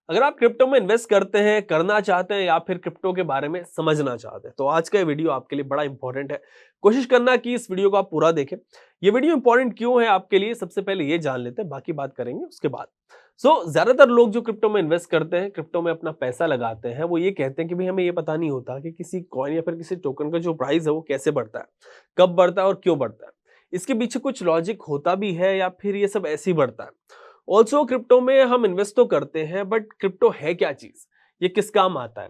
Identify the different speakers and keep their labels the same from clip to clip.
Speaker 1: अगर आप क्रिप्टो में इन्वेस्ट करते हैं, करना चाहते हैं या फिर क्रिप्टो के बारे में समझना चाहते हैं, तो आज का ये वीडियो आपके लिए बड़ा इंपॉर्टेंट है। कोशिश करना कि इस वीडियो को आप पूरा देखें। ये वीडियो इंपॉर्टेंट क्यों है आपके लिए, सबसे पहले ये जान लेते हैं, बाकी बात करेंगे उसके बाद। ज्यादातर लोग जो क्रिप्टो में इन्वेस्ट करते हैं, क्रिप्टो में अपना पैसा लगाते हैं, वो ये कहते हैं कि भाई हमें ये पता नहीं होता कि किसी कॉइन या फिर किसी टोकन का जो प्राइस है वो कैसे बढ़ता है, कब बढ़ता है और क्यों बढ़ता है। इसके पीछे कुछ लॉजिक होता भी है या फिर ये सब ऐसे ही बढ़ता है। ऑल्सो क्रिप्टो में हम इन्वेस्ट तो करते हैं, बट क्रिप्टो है क्या चीज, ये किस काम आता है,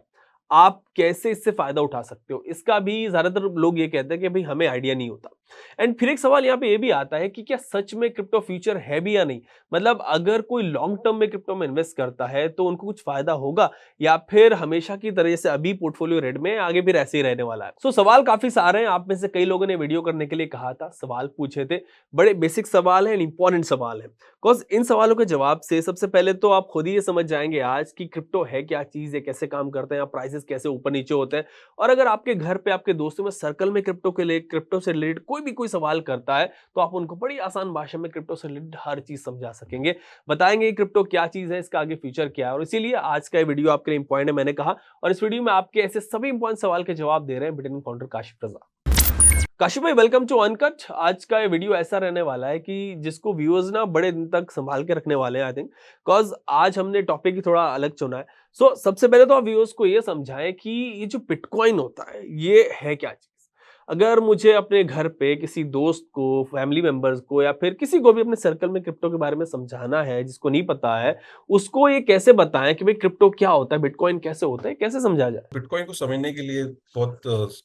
Speaker 1: आप कैसे इससे फायदा उठा सकते हो, इसका भी ज्यादातर लोग ये कहते हैं कि भाई हमें आइडिया नहीं होता। एंड फिर एक सवाल यहाँ पे ये भी आता है कि क्या सच में क्रिप्टो फ्यूचर है भी या नहीं। मतलब अगर कोई लॉन्ग टर्म में क्रिप्टो में इन्वेस्ट करता है तो उनको कुछ फायदा होगा या फिर हमेशा की तरह से अभी पोर्टफोलियो रेड में आगे भी ऐसे ही रहने वाला है। सवाल काफी सारे हैं, आप में से कई लोगों ने वीडियो करने के लिए कहा था, सवाल पूछे थे। बड़े बेसिक सवाल है, इंपॉर्टेंट सवाल है। बिकॉज इन सवालों के जवाब से सबसे पहले तो आप खुद ही ये समझ जाएंगे आज कि क्रिप्टो है क्या चीज है, कैसे काम करते हैं, प्राइसेस कैसे ऊपर नीचे होते हैं। और अगर आपके घर पे आपके दोस्तों में सर्कल में क्रिप्टो के लिए, क्रिप्टो से रिलेटेड कोई भी कोई सवाल करता है, तो आप उनको बड़ी आसान भाषा में क्रिप्टो से रिलेटेड हर चीज समझा सकेंगे। बताएंगे क्रिप्टो क्या चीज है, इसका आगे फ्यूचर क्या है। और इसीलिए आज का वीडियो आपके लिए इंपॉर्टेंट है, मैंने कहा। और इस वीडियो में आपके ऐसे सभी इंपॉर्टेंट सवाल के जवाब दे रहे हैं बिटकॉइन फाउंडर काशिफ रजा। काशिफ भाई, वेलकम टू अनकट। आज का ये वीडियो ऐसा रहने वाला है कि जिसको व्यूअर्स ना बड़े दिन तक संभाल के रखने वाले हैं, आई थिंक। बिकॉज आज हमने टॉपिक ही थोड़ा अलग चुना है। सबसे पहले तो आप व्यूअर्स को ये समझाएं कि ये जो बिटकॉइन होता है ये है क्या चीज। अगर मुझे अपने घर पे किसी दोस्त को, फैमिली मेंबर्स को या फिर किसी को भी अपने सर्कल में क्रिप्टो के बारे में समझाना है, जिसको नहीं पता है, उसको ये कैसे बताएं कि भाई क्रिप्टो क्या होता है, बिटकॉइन कैसे होता है, कैसे समझा जाए।
Speaker 2: बिटकॉइन को समझने के लिए बहुत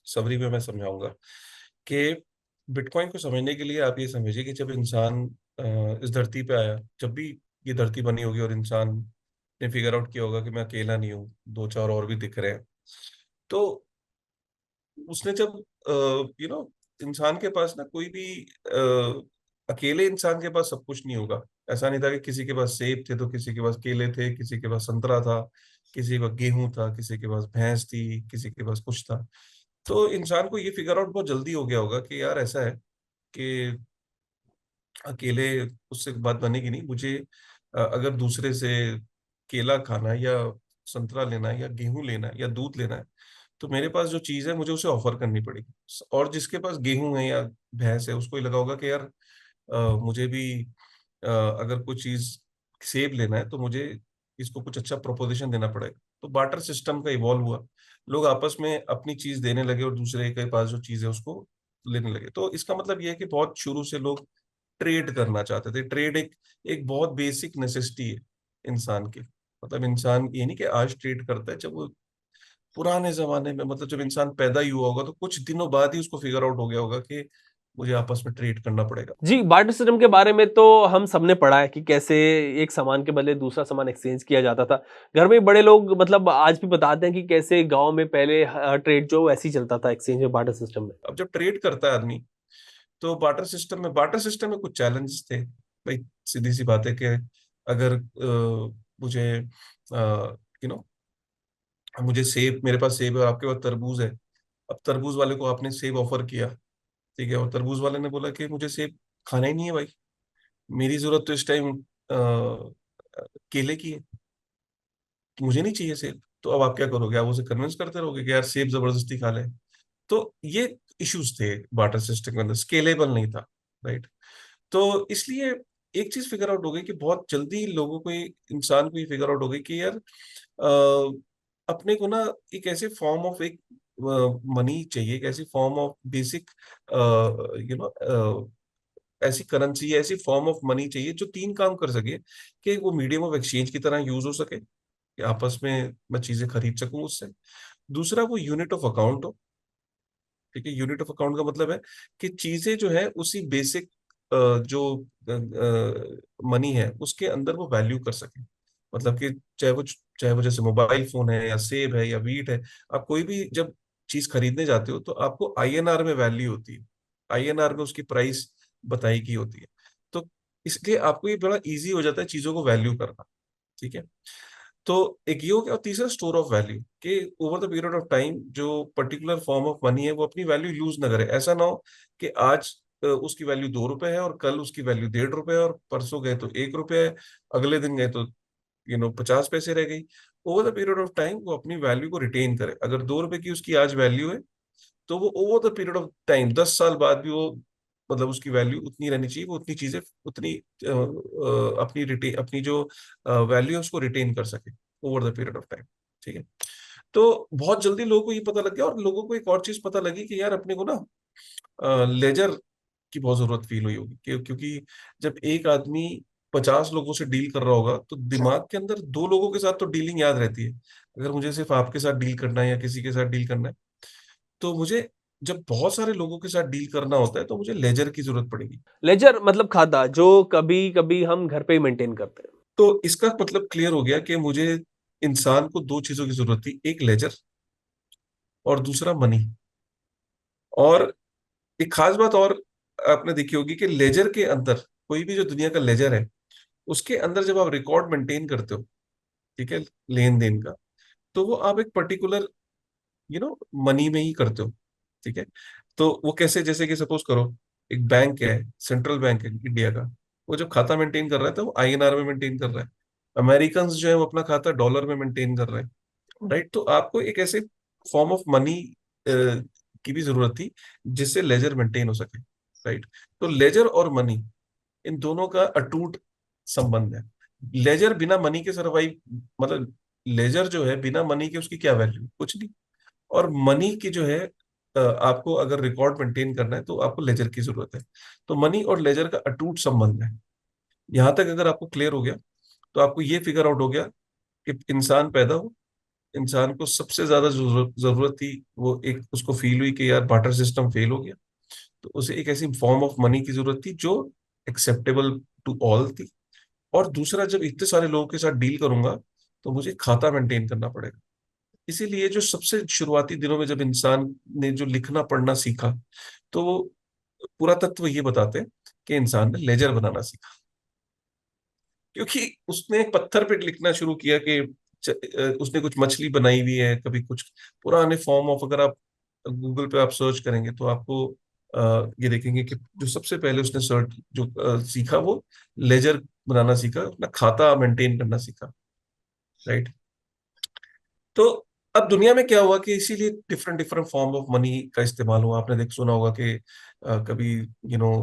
Speaker 2: सवरी में मैं समझाऊंगा कि बिटकॉइन को समझने के लिए आप ये समझिए कि जब इंसान इस धरती पे आया, जब भी ये धरती बनी होगी और इंसान ने फिगर आउट किया होगा कि मैं अकेला नहीं हूँ, दो चार और भी दिख रहे हैं, तो उसने जब इंसान के पास ना कोई भी अकेले इंसान के पास सब कुछ नहीं होगा। ऐसा नहीं था कि किसी के पास सेब थे तो किसी के पास केले थे, किसी के पास संतरा था, किसी के पास गेहूं था, किसी के पास भैंस थी, किसी के पास कुछ था। तो इंसान को ये फिगर आउट बहुत जल्दी हो गया होगा कि यार ऐसा है कि अकेले उससे बात बनेगी नहीं। मुझे अगर दूसरे से केला खाना है या संतरा लेना है या गेहूं लेना है या दूध लेना है, तो मेरे पास जो चीज है मुझे उसे ऑफर करनी पड़ेगी। और जिसके पास गेहूं है या भैंस है उसको ही लगा होगा कि यार मुझे भी अगर कुछ चीज सेब लेना है तो मुझे इसको कुछ अच्छा प्रोपोजिशन देना पड़ेगा। तो बार्टर सिस्टम का इवॉल्व हुआ, लोग आपस में अपनी चीज देने लगे और दूसरे के पास जो चीज है उसको लेने लगे। तो इसका मतलब यह है कि बहुत शुरू से लोग ट्रेड करना चाहते थे। ट्रेड एक एक बहुत बेसिक नेसेसिटी है इंसान की। मतलब इंसान ये नहीं कि आज ट्रेड करता है, जब वो पुराने जमाने में, मतलब जब इंसान पैदा ही हुआ होगा तो कुछ दिनों बाद ही उसको फिगर आउट हो गया होगा कि मुझे आपस में ट्रेड करना पड़ेगा।
Speaker 1: जी, बार्टर सिस्टम के बारे में तो हम सबने पढ़ा है कि कैसे एक सामान के बदले दूसरा सामान एक्सचेंज किया जाता था। घर में बड़े लोग मतलब आज भी बताते हैं कि कैसे गाँव में पहले ट्रेड जो वैसे ही चलता था, एक्सचेंज में, बार्टर सिस्टम में।
Speaker 2: अब जब ट्रेड करता है आदमी, तो बार्टर सिस्टम में कुछ चैलेंजेस थे भाई। सीधी सी बात है कि अगर मुझे यू नो मुझे सेब, मेरे पास सेब है और आपके पास तरबूज है। अब तरबूज वाले को आपने सेब ऑफर किया, ठीक है, और तरबूज वाले ने बोला कि मुझे सेब खाना ही नहीं है भाई, मेरी जरूरत तो इस टाइम केले की है, कि मुझे नहीं चाहिए सेब। तो अब आप क्या करोगे? आप उसे कन्विंस करते रहोगे कि यार सेब जबरदस्ती खा ले। तो ये इश्यूज थे बार्टर सिस्टम के अंदर, स्केलेबल नहीं था, राइट। तो इसलिए एक चीज फिगर आउट हो गई कि बहुत जल्दी लोगों को इंसान को ये फिगर आउट हो गई कि यार अपने को ना एक ऐसे फॉर्म ऑफ एक मनी चाहिए, एक ऐसी form of basic you know ऐसी करेंसी, ऐसी फॉर्म ऑफ मनी चाहिए जो तीन काम कर सके। कि वो मीडियम ऑफ एक्सचेंज की तरह यूज हो सके, कि आपस में मैं चीजें खरीद सकूं उससे। दूसरा, वो यूनिट ऑफ अकाउंट हो। ठीक है, यूनिट ऑफ अकाउंट का मतलब है कि चीजें जो है उसी बेसिक जो मनी है उसके अंदर वो वैल्यू कर सके। मतलब कि चाहे वो जैसे मोबाइल फोन है या सेब है या वीट है, आप कोई भी जब चीज खरीदने जाते हो तो आपको आईएनआर में वैल्यू होती है, आईएनआर में उसकी प्राइस बताई की होती है। तो इसलिए आपको ये बड़ा इजी हो जाता है चीजों को वैल्यू करना। ठीक है, तो एक ये हो गया। और तीसरा, स्टोर ऑफ वैल्यू, कि over the period of time जो पर्टिकुलर फॉर्म ऑफ मनी है वो अपनी वैल्यू लूज ना करे। ऐसा ना हो कि आज उसकी वैल्यू 2 रुपए है और कल उसकी वैल्यू 1.5 रुपए है और परसों गए तो 1 रुपया है, अगले दिन गए तो 50 पैसे रह गई, over the period of time वो अपनी वैल्यू को रिटेन करे। अगर 2 रुपए की उसकी आज वैल्यू है, तो वो over the period of time 10 साल बाद भी वो, मतलब उसकी वैल्यू उतनी रहनी चाहिए, वो उतनी चीजें उतनी अपनी जो वैल्यू है उसको रिटेन कर सके over the period of time. ठीक है। तो बहुत जल्दी लोगों को ये पता लग गया, और लोगों को एक और चीज पता लगी कि यार अपने को ना लेजर की बहुत जरूरत फील हुई होगी, क्योंकि जब एक आदमी 50 लोगों से डील कर रहा होगा तो दिमाग के अंदर 2 लोगों के साथ तो डीलिंग याद रहती है। अगर मुझे सिर्फ आपके साथ डील करना है या किसी के साथ डील करना है, तो मुझे जब बहुत सारे लोगों के साथ डील करना होता है तो मुझे लेजर की जरूरत पड़ेगी।
Speaker 1: लेजर मतलब खाता, जो कभी कभी हम घर पे ही मेंटेन करते हैं।
Speaker 2: तो इसका मतलब क्लियर हो गया कि मुझे इंसान को 2 चीजों की जरूरत थी, एक लेजर और दूसरा मनी। और एक खास बात और आपने देखी होगी कि लेजर के अंदर, कोई भी जो दुनिया का लेजर है उसके अंदर जब आप रिकॉर्ड मेंटेन करते हो, ठीक है, लेन देन का, तो वो आप एक पर्टिकुलर मनी में ही करते हो। ठीक है। तो वो कैसे, जैसे कि सपोज करो एक बैंक है, सेंट्रल बैंक है इंडिया का, वो जब खाता मेंटेन कर रहा है तो वो आईएनआर में मेंटेन कर रहा है। अमेरिकन जो है वो अपना खाता डॉलर में मेंटेन कर रहे हैं, राइट। तो आपको एक ऐसे फॉर्म ऑफ मनी की भी जरूरत थी जिससे लेजर मेंटेन हो सके, राइट। तो लेजर और मनी, इन दोनों का अटूट संबंध है। लेजर बिना मनी के सरवाइव, मतलब लेजर जो है बिना मनी के उसकी क्या वैल्यू, कुछ नहीं। और मनी की जो है आपको अगर रिकॉर्ड मेंटेन करना है तो आपको लेजर की जरूरत है। तो मनी और लेजर का अटूट संबंध है। यहां तक अगर आपको क्लियर हो गया तो आपको ये फिगर आउट हो गया कि इंसान पैदा हो, इंसान को सबसे ज्यादा जो जरूरत थी वो एक उसको फील हुई कि यार बार्टर सिस्टम फेल हो गया, तो उसे एक ऐसी फॉर्म ऑफ मनी की जरूरत थी जो एक्सेप्टेबल टू ऑल थी। और दूसरा, जब इतने सारे लोगों के साथ डील करूंगा तो मुझे खाता मेंटेन करना पड़ेगा। इसीलिए जो सबसे शुरुआती दिनों में जब इंसान ने जो लिखना पढ़ना सीखा, तो वो पूरा तत्व ये बताते हैं कि इंसान ने लेजर बनाना सीखा, क्योंकि उसने एक पत्थर पे लिखना शुरू किया कि उसने कुछ मछली बनाई हुई है, कभी कुछ पुराने फॉर्म ऑफ, अगर आप गूगल पे आप सर्च करेंगे तो आपको ये देखेंगे कि जो सबसे पहले उसने सर्च जो सीखा वो लेजर बनाना सीखा, अपना खाता मेंटेन करना सीखा, राइट। तो अब दुनिया में क्या हुआ कि इसीलिए different different form of money का इस्तेमाल हुआ। आपने देख सुना होगा कि कभी यू नो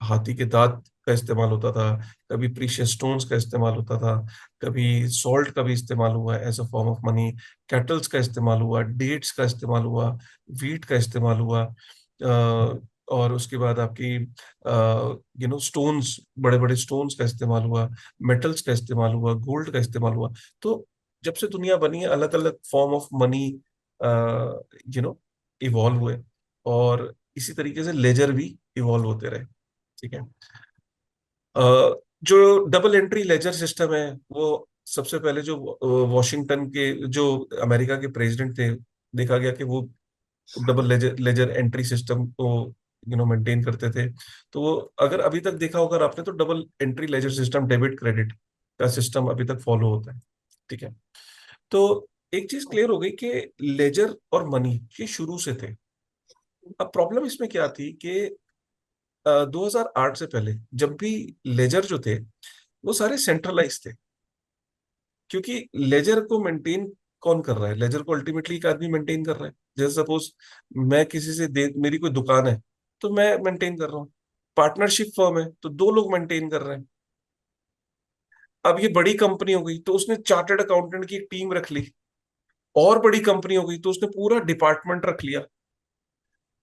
Speaker 2: हाथी के दांत का इस्तेमाल होता था, कभी प्रीशियस स्टोन्स का इस्तेमाल होता था, कभी सॉल्ट का भी इस्तेमाल हुआ as a form of money, cattles का इस्तेमाल हुआ, डेट्स का इस्तेमाल हुआ, वीट का इस्तेमाल हुआ, और उसके बाद आपकी स्टोन्स, बड़े बड़े स्टोन्स का इस्तेमाल हुआ, मेटल्स का इस्तेमाल हुआ, गोल्ड का इस्तेमाल हुआ। तो जब से दुनिया बनी है अलग अलग फॉर्म ऑफ मनी इवॉल्व हुए, और इसी तरीके से लेजर भी इवॉल्व होते रहे। ठीक है। जो डबल एंट्री लेजर सिस्टम है वो सबसे पहले जो वॉशिंगटन के, जो अमेरिका के प्रेसिडेंट थे, देखा गया कि वो double ledger ledger entry system को मेंटेन करते थे। तो वो, अगर अभी तक देखा होगा आपने, तो double entry ledger system, debit credit का सिस्टम अभी तक फॉलो होता है। ठीक है। तो एक चीज क्लियर हो गई कि लेजर और मनी ये शुरू से थे। अब प्रॉब्लम इसमें क्या थी कि 2008 से पहले जब भी लेजर जो थे वो सारे सेंट्रलाइज थे, क्योंकि लेजर को मेंटेन कौन कर रहा है? लेजर को अल्टीमेटली एक आदमी मेंटेन कर रहा है। जैसे सपोज मैं किसी से मेरी कोई दुकान है तो मैं मेंटेन कर रहा हूँ, पार्टनरशिप फर्म है तो 2 लोग मेंटेन कर रहे हैं। अब ये बड़ी कंपनी हो गई तो उसने चार्टर्ड अकाउंटेंट की एक टीम रख ली, और बड़ी कंपनी हो गई तो उसने पूरा डिपार्टमेंट रख लिया।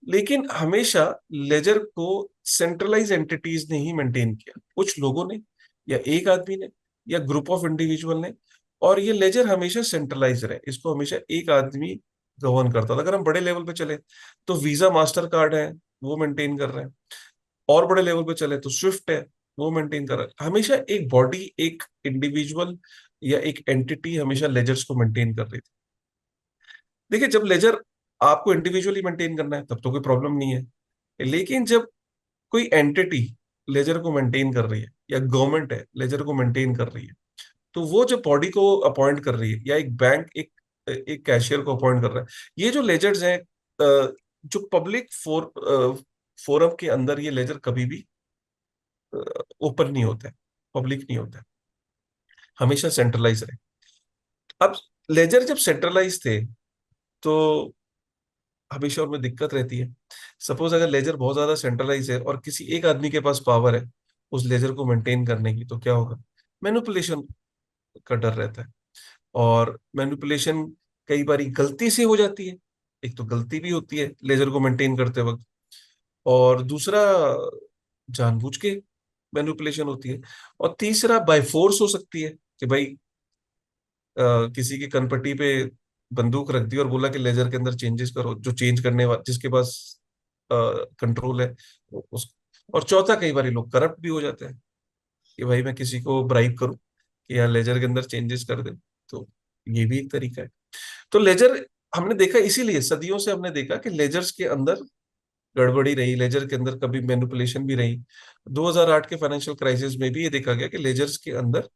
Speaker 2: लेकिन हमेशा लेजर को सेंट्रलाइज एंटिटीज ने ही मेंटेन किया, कुछ लोगों ने या एक आदमी ने या ग्रुप ऑफ इंडिविजुअल ने। और ये लेजर हमेशा सेंट्रलाइज रहे, इसको हमेशा एक आदमी गवर्न करता था। अगर हम बड़े लेवल पे चले तो वीजा मास्टर कार्ड है, वो मेंटेन कर रहे हैं। और बड़े लेवल पे चले तो स्विफ्ट है, वो मेंटेन कर रहा है। हमेशा एक बॉडी, एक इंडिविजुअल या एक एंटिटी हमेशा लेजर्स को मेंटेन कर रही थी। देखिए, जब लेजर आपको इंडिविजुअली मेंटेन करना है तब तो कोई प्रॉब्लम नहीं है, लेकिन जब कोई एंटिटी लेजर को मेंटेन कर रही है या गवर्नमेंट है लेजर को मेंटेन कर रही है, तो वो जो बॉडी को अपॉइंट कर रही है या एक बैंक एक एक कैशियर को अपॉइंट कर रहा है, ये जो लेजर्स हैं, जो पब्लिक फोरम के अंदर ये लेजर कभी भी ओपन नहीं होता है, पब्लिक नहीं होता है। हमेशा सेंट्रलाइज रहे। अब लेजर जब सेंट्रलाइज थे तो हमेशा उनमें दिक्कत रहती है। सपोज अगर लेजर बहुत ज्यादा सेंट्रलाइज है और किसी एक आदमी के पास पावर है उस लेजर को मेंटेन करने की, तो क्या होगा? मैनिपुलेशन का डर रहता है। और मैनिपुलेशन कई बार गलती से हो जाती है। एक तो गलती भी होती है लेजर को मेंटेन करते वक्त, और दूसरा जानबूझ के मैनिपुलेशन होती है, और तीसरा बाय फोर्स हो सकती है कि भाई किसी की कनपट्टी पे बंदूक रख दी और बोला कि लेजर के अंदर चेंजेस करो, जो चेंज करने वाला जिसके पास कंट्रोल है उस। और चौथा, कई बार लोग करप्ट भी हो जाते हैं कि भाई मैं किसी को ब्राइब करूं कि यार लेजर के अंदर चेंजेस कर दे। तो ये भी एक तरीका है। तो लेजर हमने देखा, इसीलिए सदियों से हमने देखा कि लेजर्स के अंदर गड़बड़ी रही, लेजर के अंदर कभी मैनिपुलेशन भी रही। 2008 के फाइनेंशियल क्राइसिस में भी ये देखा गया कि लेजर्स के अंदर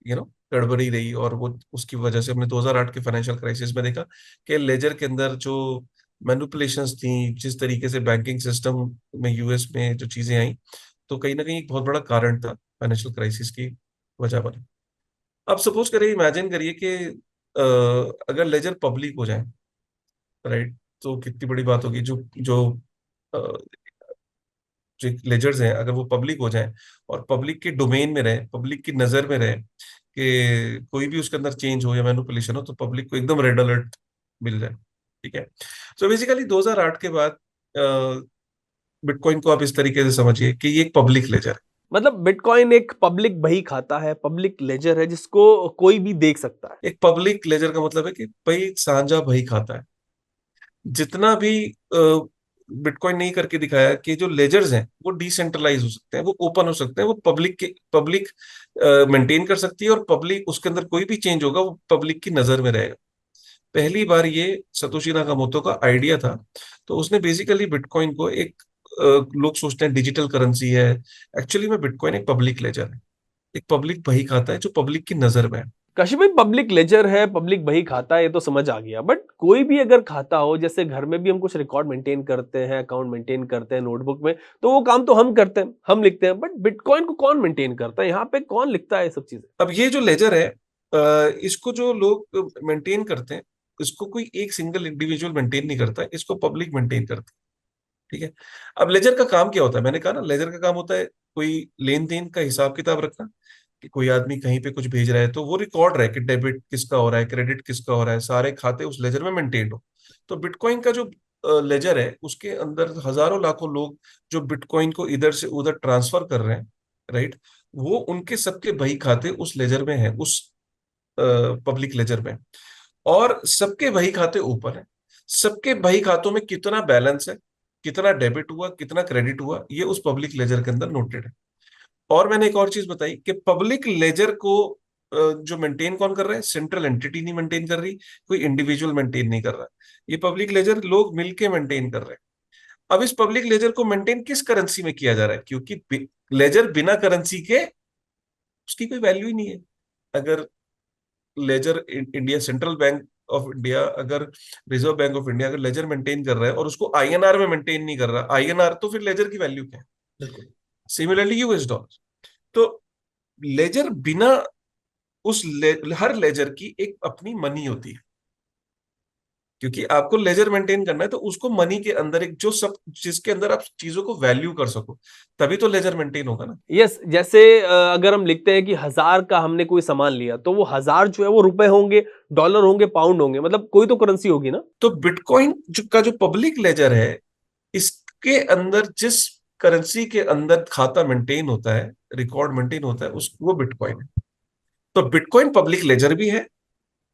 Speaker 2: गड़बड़ी रही, और वो उसकी वजह से हमने 2008 के फाइनेंशियल क्राइसिस में देखा कि लेजर के अंदर जो मैनिपुलेशंस थी, जिस तरीके से बैंकिंग सिस्टम में यूएस में जो चीजें आई, तो कहीं ना कहीं एक बहुत बड़ा कारण था फाइनेंशियल क्राइसिस की वजह बना। अब सपोज करिए, इमेजिन करिए कि अगर लेजर पब्लिक हो जाए, राइट, तो कितनी बड़ी बात होगी। जो जो जो लेजर्स हैं अगर वो पब्लिक हो जाए और पब्लिक के डोमेन में रहे, पब्लिक की नजर में रहे, कि कोई भी उसके अंदर चेंज हो या मैनिपुलेशन हो, तो पब्लिक को एकदम रेड अलर्ट मिल जाए। ठीक है। तो बेसिकली 2008 के बाद बिटकॉइन को आप इस तरीके से समझिए कि ये एक पब्लिक लेजर है।
Speaker 1: मतलब बिटकॉइन एक पब्लिक बही खाता है, पब्लिक लेजर है जिसको कोई भी देख सकता है।
Speaker 2: एक पब्लिक लेजर का मतलब है कि भाई साझा बही खाता है। जितना भी बिटकॉइन नहीं करके दिखाया कि जो लेजर्स हैं वो डिसेंट्रलाइज हो सकते हैं, वो ओपन हो सकते हैं, वो पब्लिक मेंटेन कर सकती है, और पब्लिक उसके अंदर कोई भी चेंज होगा वो पब्लिक की नजर में रहेगा। पहली बार ये सतोशी नाकामोटो का आइडिया था। तो उसने बेसिकली बिटकॉइन को एक लोग सोचते हैं डिजिटल करेंसी है, एक्चुअली में बिटकॉइन एक पब्लिक लेजर है, एक पब्लिक बही खाता है जो पब्लिक की नजर में है।
Speaker 1: काशी भाई, पब्लिक लेजर है, पब्लिक बही खाता है, ये तो समझ आ गया, बट कोई भी अगर खाता हो, जैसे घर में भी हम कुछ रिकॉर्ड मेंटेन करते हैं, अकाउंट मेंटेन करते हैं नोटबुक में, तो वो काम तो हम करते हैं, हम लिखते हैं, बट बिटकॉइन को कौन मेंटेन करता है? यहाँ पे कौन लिखता है ये सब चीजें?
Speaker 2: अब ये जो लेजर है, इसको जो लोग मेंटेन करते हैं, इसको कोई एक सिंगल इंडिविजुअल मेंटेन नहीं करता है, इसको पब्लिक मेंटेन करती है। ठीक है। अब लेजर का काम क्या होता है? मैंने कहा ना, लेजर का काम होता है कोई लेन देन का हिसाब किताब रखना, कि कोई आदमी कहीं पे कुछ भेज रहा है तो वो रिकॉर्ड रहे कि डेबिट किसका हो रहा है, क्रेडिट किसका हो रहा है, सारे खाते उस लेजर में मेंटेन हो। तो बिटकॉइन का जो लेजर है उसके अंदर हजारों लाखों लोग जो बिटकॉइन को इधर से उधर ट्रांसफर कर रहे हैं, राइट, वो उनके सबके बही खाते उस लेजर में है, उस पब्लिक लेजर में। और सबके बही खाते ऊपर है। सबके बही खातों में कितना बैलेंस है, कितना डेबिट हुआ, कितना क्रेडिट हुआ, ये उस पब्लिक लेजर के अंदर नोटेड है। और मैंने एक और चीज बताई कि पब्लिक लेजर को जो मेंटेन कौन कर रहा है? सेंट्रल एंटिटी नहीं मेंटेन कर रही, कोई इंडिविजुअल मेंटेन नहीं कर रहा। ये पब्लिक लेजर लोग मिलके मेंटेन कर रहे हैं। अब इस पब्लिक लेजर को मेंटेन किस करेंसी में किया जा रहा है? क्योंकि लेजर बिना करेंसी के उसकी कोई वैल्यू ही नहीं है। अगर ledger India Central Bank of India, अगर रिजर्व बैंक ऑफ इंडिया अगर लेजर मेंटेन कर रहा है और उसको आईएनआर में मेंटेन नहीं कर रहा, आईएनआर, तो फिर लेजर की वैल्यू क्या है?
Speaker 1: बिल्कुल।
Speaker 2: Similarly US dollar. तो लेजर बिना हर लेजर की एक अपनी मनी होती है, क्योंकि आपको लेजर मेंटेन करना है तो उसको मनी के अंदर एक जो सब जिसके अंदर आप चीजों को वैल्यू कर सको, तभी तो लेजर मेंटेन होगा ना।
Speaker 1: यस, जैसे अगर हम लिखते हैं कि 1000 का हमने कोई सामान लिया, तो वो 1000 जो है वो रुपए होंगे, डॉलर होंगे, पाउंड होंगे, मतलब कोई तो करेंसी होगी ना।
Speaker 2: तो बिटकॉइन का जो पब्लिक लेजर है, इसके अंदर जिस करेंसी के अंदर खाता मेंटेन होता है, रिकॉर्ड मेंटेन होता है, उस वो बिटकॉइन है। तो बिटकॉइन पब्लिक लेजर भी है,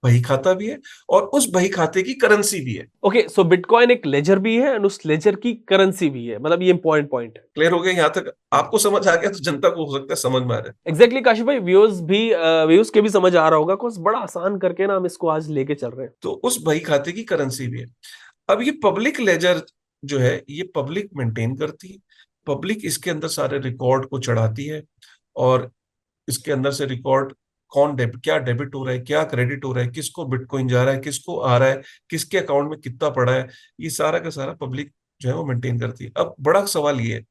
Speaker 2: बही खाता भी है, और उस बही खाते की करेंसी भी है।
Speaker 1: ओके, सो बिटकॉइन एक लेजर भी है एंड उस लेजर की करेंसी भी है, मतलब ये इंपॉर्टेंट पॉइंट है।
Speaker 2: क्लियर हो गया यहां तक? आपको समझ आ गया तो जनता को हो सकता है समझ में आ जाए।
Speaker 1: एग्जैक्टली काशिफ भाई, व्यूज के भी समझ आ रहा होगा, कुछ बड़ा आसान करके ना हम इसको आज लेके चल रहे हैं।
Speaker 2: तो उस बही खाते की करेंसी भी है। अब ये पब्लिक लेजर जो है ये पब्लिक मेंटेन करती है, पब्लिक इसके अंदर सारे रिकॉर्ड को चढ़ाती है, और इसके अंदर से रिकॉर्ड क्या डेबिट हो रहा है, क्या क्रेडिट हो रहा है, किसको बिटकॉइन जा रहा है, किसको आ रहा है, किसके अकाउंट में कितना पड़ा है, ये सारा का सारा पब्लिक जो है वो मेंटेन करती है। अब बड़ा सवाल ये है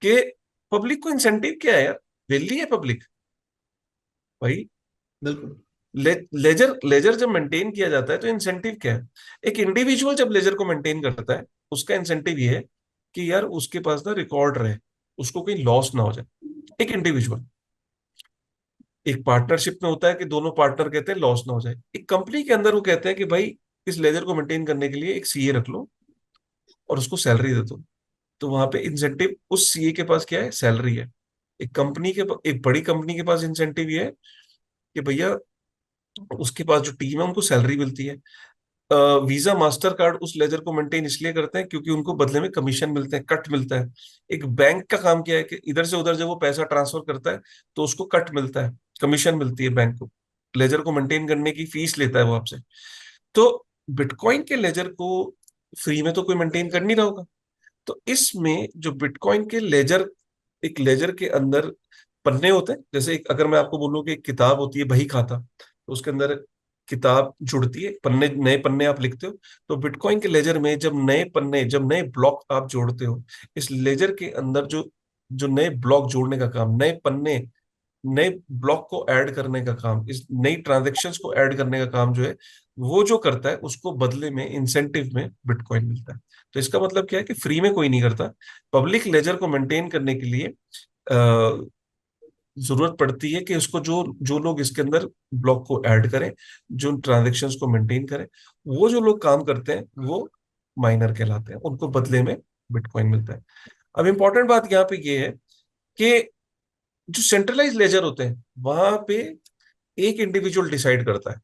Speaker 2: कि पब्लिक को इंसेंटिव क्या है यार? वेली है पब्लिक। भाई
Speaker 3: बिल्कुल।
Speaker 2: लेजर लेजर जब मेंटेन किया जाता है तो इंसेंटिव क्या है? एक इंडिविजुअल जब लेजर को मेंटेन करता है, उसका इंसेंटिव ये है कि यार उसके पास ना रिकॉर्ड रहे, उसको कहीं लॉस ना हो जाए। एक इंडिविजुअल, एक पार्टनरशिप में होता है कि दोनों पार्टनर कहते हैं लॉस ना हो जाए। एक कंपनी के अंदर वो कहते हैं कि भाई इस लेजर को मेंटेन करने के लिए एक सीए रख लो और उसको सैलरी दे दो। तो वहां पे इंसेंटिव उस सीए के पास क्या है? सैलरी है। एक बड़ी कंपनी के पास इंसेंटिव ये है कि भैया उसके पास जो टीम है उनको सैलरी मिलती है। वीजा मास्टर कार्ड उस लेजर को मेंटेन इसलिए करते हैं क्योंकि उनको बदले में कमीशन मिलते हैं, कट मिलता है। एक बैंक का काम क्या है कि इधर से उधर जब वो पैसा ट्रांसफर करता है तो उसको कट मिलता है, कमीशन मिलती है बैंक को। लेजर को मेंटेन करने की फीस लेता है वो आपसे। तो बिटकॉइन के लेजर को फ्री में तो कोई मेंटेन कर नहीं रहा होगा। तो इसमें जो बिटकॉइन के लेजर, एक लेजर के अंदर पन्ने होते हैं। जैसे अगर मैं आपको बोलूं कि एक किताब होती है बही खाता, तो उसके अंदर किताब जुड़ती है, पन्ने, नए पन्ने आप लिखते हो। तो बिटकॉइन के लेजर में जब नए पन्ने, जब नए ब्लॉक आप जोड़ते हो, इस लेजर के अंदर जो जो नए ब्लॉक जोड़ने का काम, नए पन्ने, नए ब्लॉक को ऐड करने का काम, इस नई ट्रांजेक्शन्स को ऐड करने का काम जो है, वो जो करता है उसको बदले में इंसेंटिव में बिटकॉइन मिलता है। तो इसका मतलब क्या है कि फ्री में कोई नहीं करता। पब्लिक लेजर को मेंटेन करने के लिए जरूरत पड़ती है कि उसको जो जो लोग इसके अंदर ब्लॉक को ऐड करें, जो ट्रांजेक्शन्स को मेंटेन करें, वो जो लोग काम करते हैं वो माइनर कहलाते हैं, उनको बदले में बिटकॉइन मिलता है। अब इंपॉर्टेंट बात यहाँ पे ये है कि जो सेंट्रलाइज लेजर होते हैं वहां पे एक इंडिविजुअल डिसाइड करता है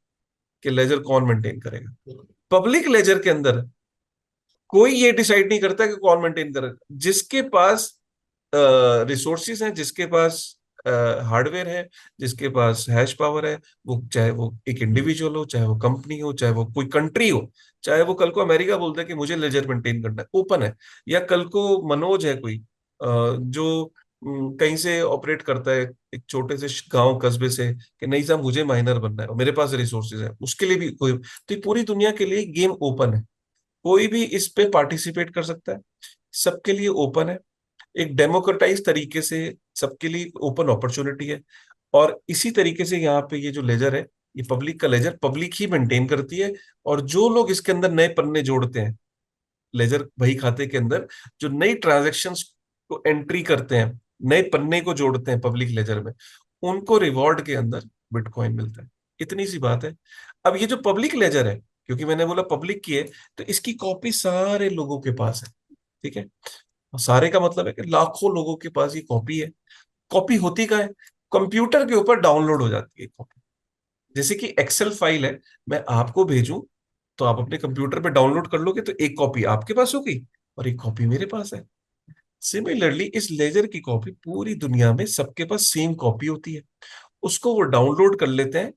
Speaker 2: कि लेजर कौन मेंटेन करेगा। पब्लिक लेजर के अंदर कोई ये डिसाइड नहीं करता कि कौन मेंटेन करेगा। जिसके पास रिसोर्सेज हैं, जिसके पास हार्डवेयर है, जिसके पास हैश पावर है, वो चाहे वो एक इंडिविजुअल हो, चाहे वो कंपनी हो, चाहे वो कोई कंट्री हो, चाहे वो कल को अमेरिका बोलता है कि मुझे लेजर मेंटेन करना है, ओपन है। या कल को मनोज है कोई जो कहीं से ऑपरेट करता है एक छोटे से गांव कस्बे से, कि नहीं साहब मुझे माइनर बनना है और मेरे पास रिसोर्सेज है, उसके लिए भी कोई। तो ये पूरी दुनिया के लिए गेम ओपन है, कोई भी इस पे पार्टिसिपेट कर सकता है, सबके लिए ओपन है। एक डेमोक्रेटाइज तरीके से सबके लिए ओपन अपॉर्चुनिटी है। और इसी तरीके से यहाँ पे ये जो लेजर है, ये पब्लिक का लेजर पब्लिक ही मेंटेन करती है। और जो लोग इसके अंदर नए पन्ने जोड़ते हैं, लेजर बही खाते के अंदर जो नई ट्रांजेक्शन्स को एंट्री करते हैं, नए पन्ने को जोड़ते हैं पब्लिक लेजर में, उनको रिवॉर्ड के अंदर बिटकॉइन मिलता है। इतनी सी बात है। अब ये जो पब्लिक लेजर है, क्योंकि मैंने बोला पब्लिक की है, तो इसकी कॉपी सारे लोगों के पास है। ठीक है, सारे का मतलब है कि लाखों लोगों के पास ये कॉपी है। कॉपी होती का है, कंप्यूटर के ऊपर डाउनलोड हो जाती है कॉपी। जैसे कि एक्सेल फाइल है, मैं आपको भेजूं तो आप अपने कंप्यूटर पे डाउनलोड कर लोगे, तो एक कॉपी आपके पास होगी और एक कॉपी मेरे पास है। सिमिलरली इस लेजर की कॉपी पूरी दुनिया में सबके पास सेम कॉपी होती है, उसको वो डाउनलोड कर लेते हैं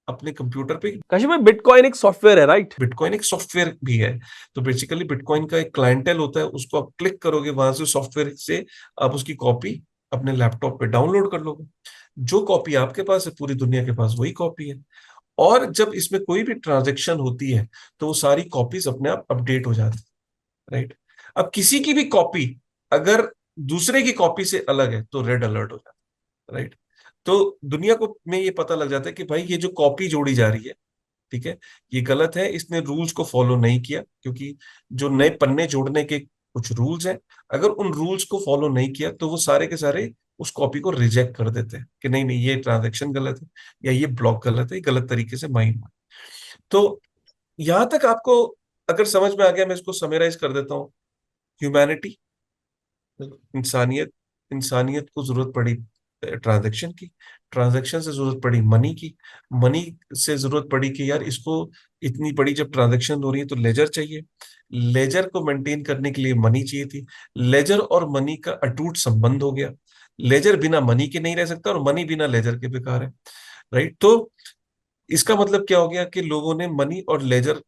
Speaker 2: अपने कंप्यूटर पे।
Speaker 1: काशी में बिटकॉइन एक सॉफ्टवेयर है, राइट?
Speaker 2: बिटकॉइन एक सॉफ्टवेयर भी है। तो बेसिकली बिटकॉइन का एक क्लाइंटेल होता है, उसको आप क्लिक करोगे, वहां से सॉफ्टवेयर से आप उसकी कॉपी अपने लैपटॉप पे डाउनलोड कर लोगे। जो कॉपी आपके पास है पूरी दुनिया के पास वही कॉपी है। और जब इसमें कोई भी ट्रांजेक्शन होती है तो वो सारी कॉपीज अपने आप अपडेट हो जाती है, राइट। अब किसी की भी कॉपी अगर दूसरे की कॉपी से अलग है तो रेड अलर्ट हो जाता है, राइट। तो दुनिया को में ये पता लग जाता है कि भाई ये जो कॉपी जोड़ी जा रही है, ठीक है, ये गलत है, इसने रूल्स को फॉलो नहीं किया। क्योंकि जो नए पन्ने जोड़ने के कुछ रूल्स हैं, अगर उन रूल्स को फॉलो नहीं किया तो वो सारे के सारे उस कॉपी को रिजेक्ट कर देते हैं कि नहीं नहीं ये ट्रांजैक्शन गलत है, या ये ब्लॉक गलत है, ये गलत तरीके से माइंड हुआ। तो यहां तक आपको अगर समझ में आ गया, मैं इसको समराइज कर देता हूँ। ह्यूमैनिटी, इंसानियत, इंसानियत को जरूरत पड़ी ट्रांजैक्शन की, ट्रांजैक्शन से जरूरत पड़ी मनी की, मनी से जरूरत पड़ी कि यार इसको इतनी बड़ी जब ट्रांजैक्शन हो रही है तो लेजर चाहिए, लेजर को मेंटेन करने के लिए मनी चाहिए थी। लेजर और मनी का अटूट संबंध हो गया। लेजर बिना मनी के नहीं रह सकता और मनी बिना लेजर के बेकार है, राइट। तो इसका मतलब क्या हो गया कि लोगों ने मनी और ledger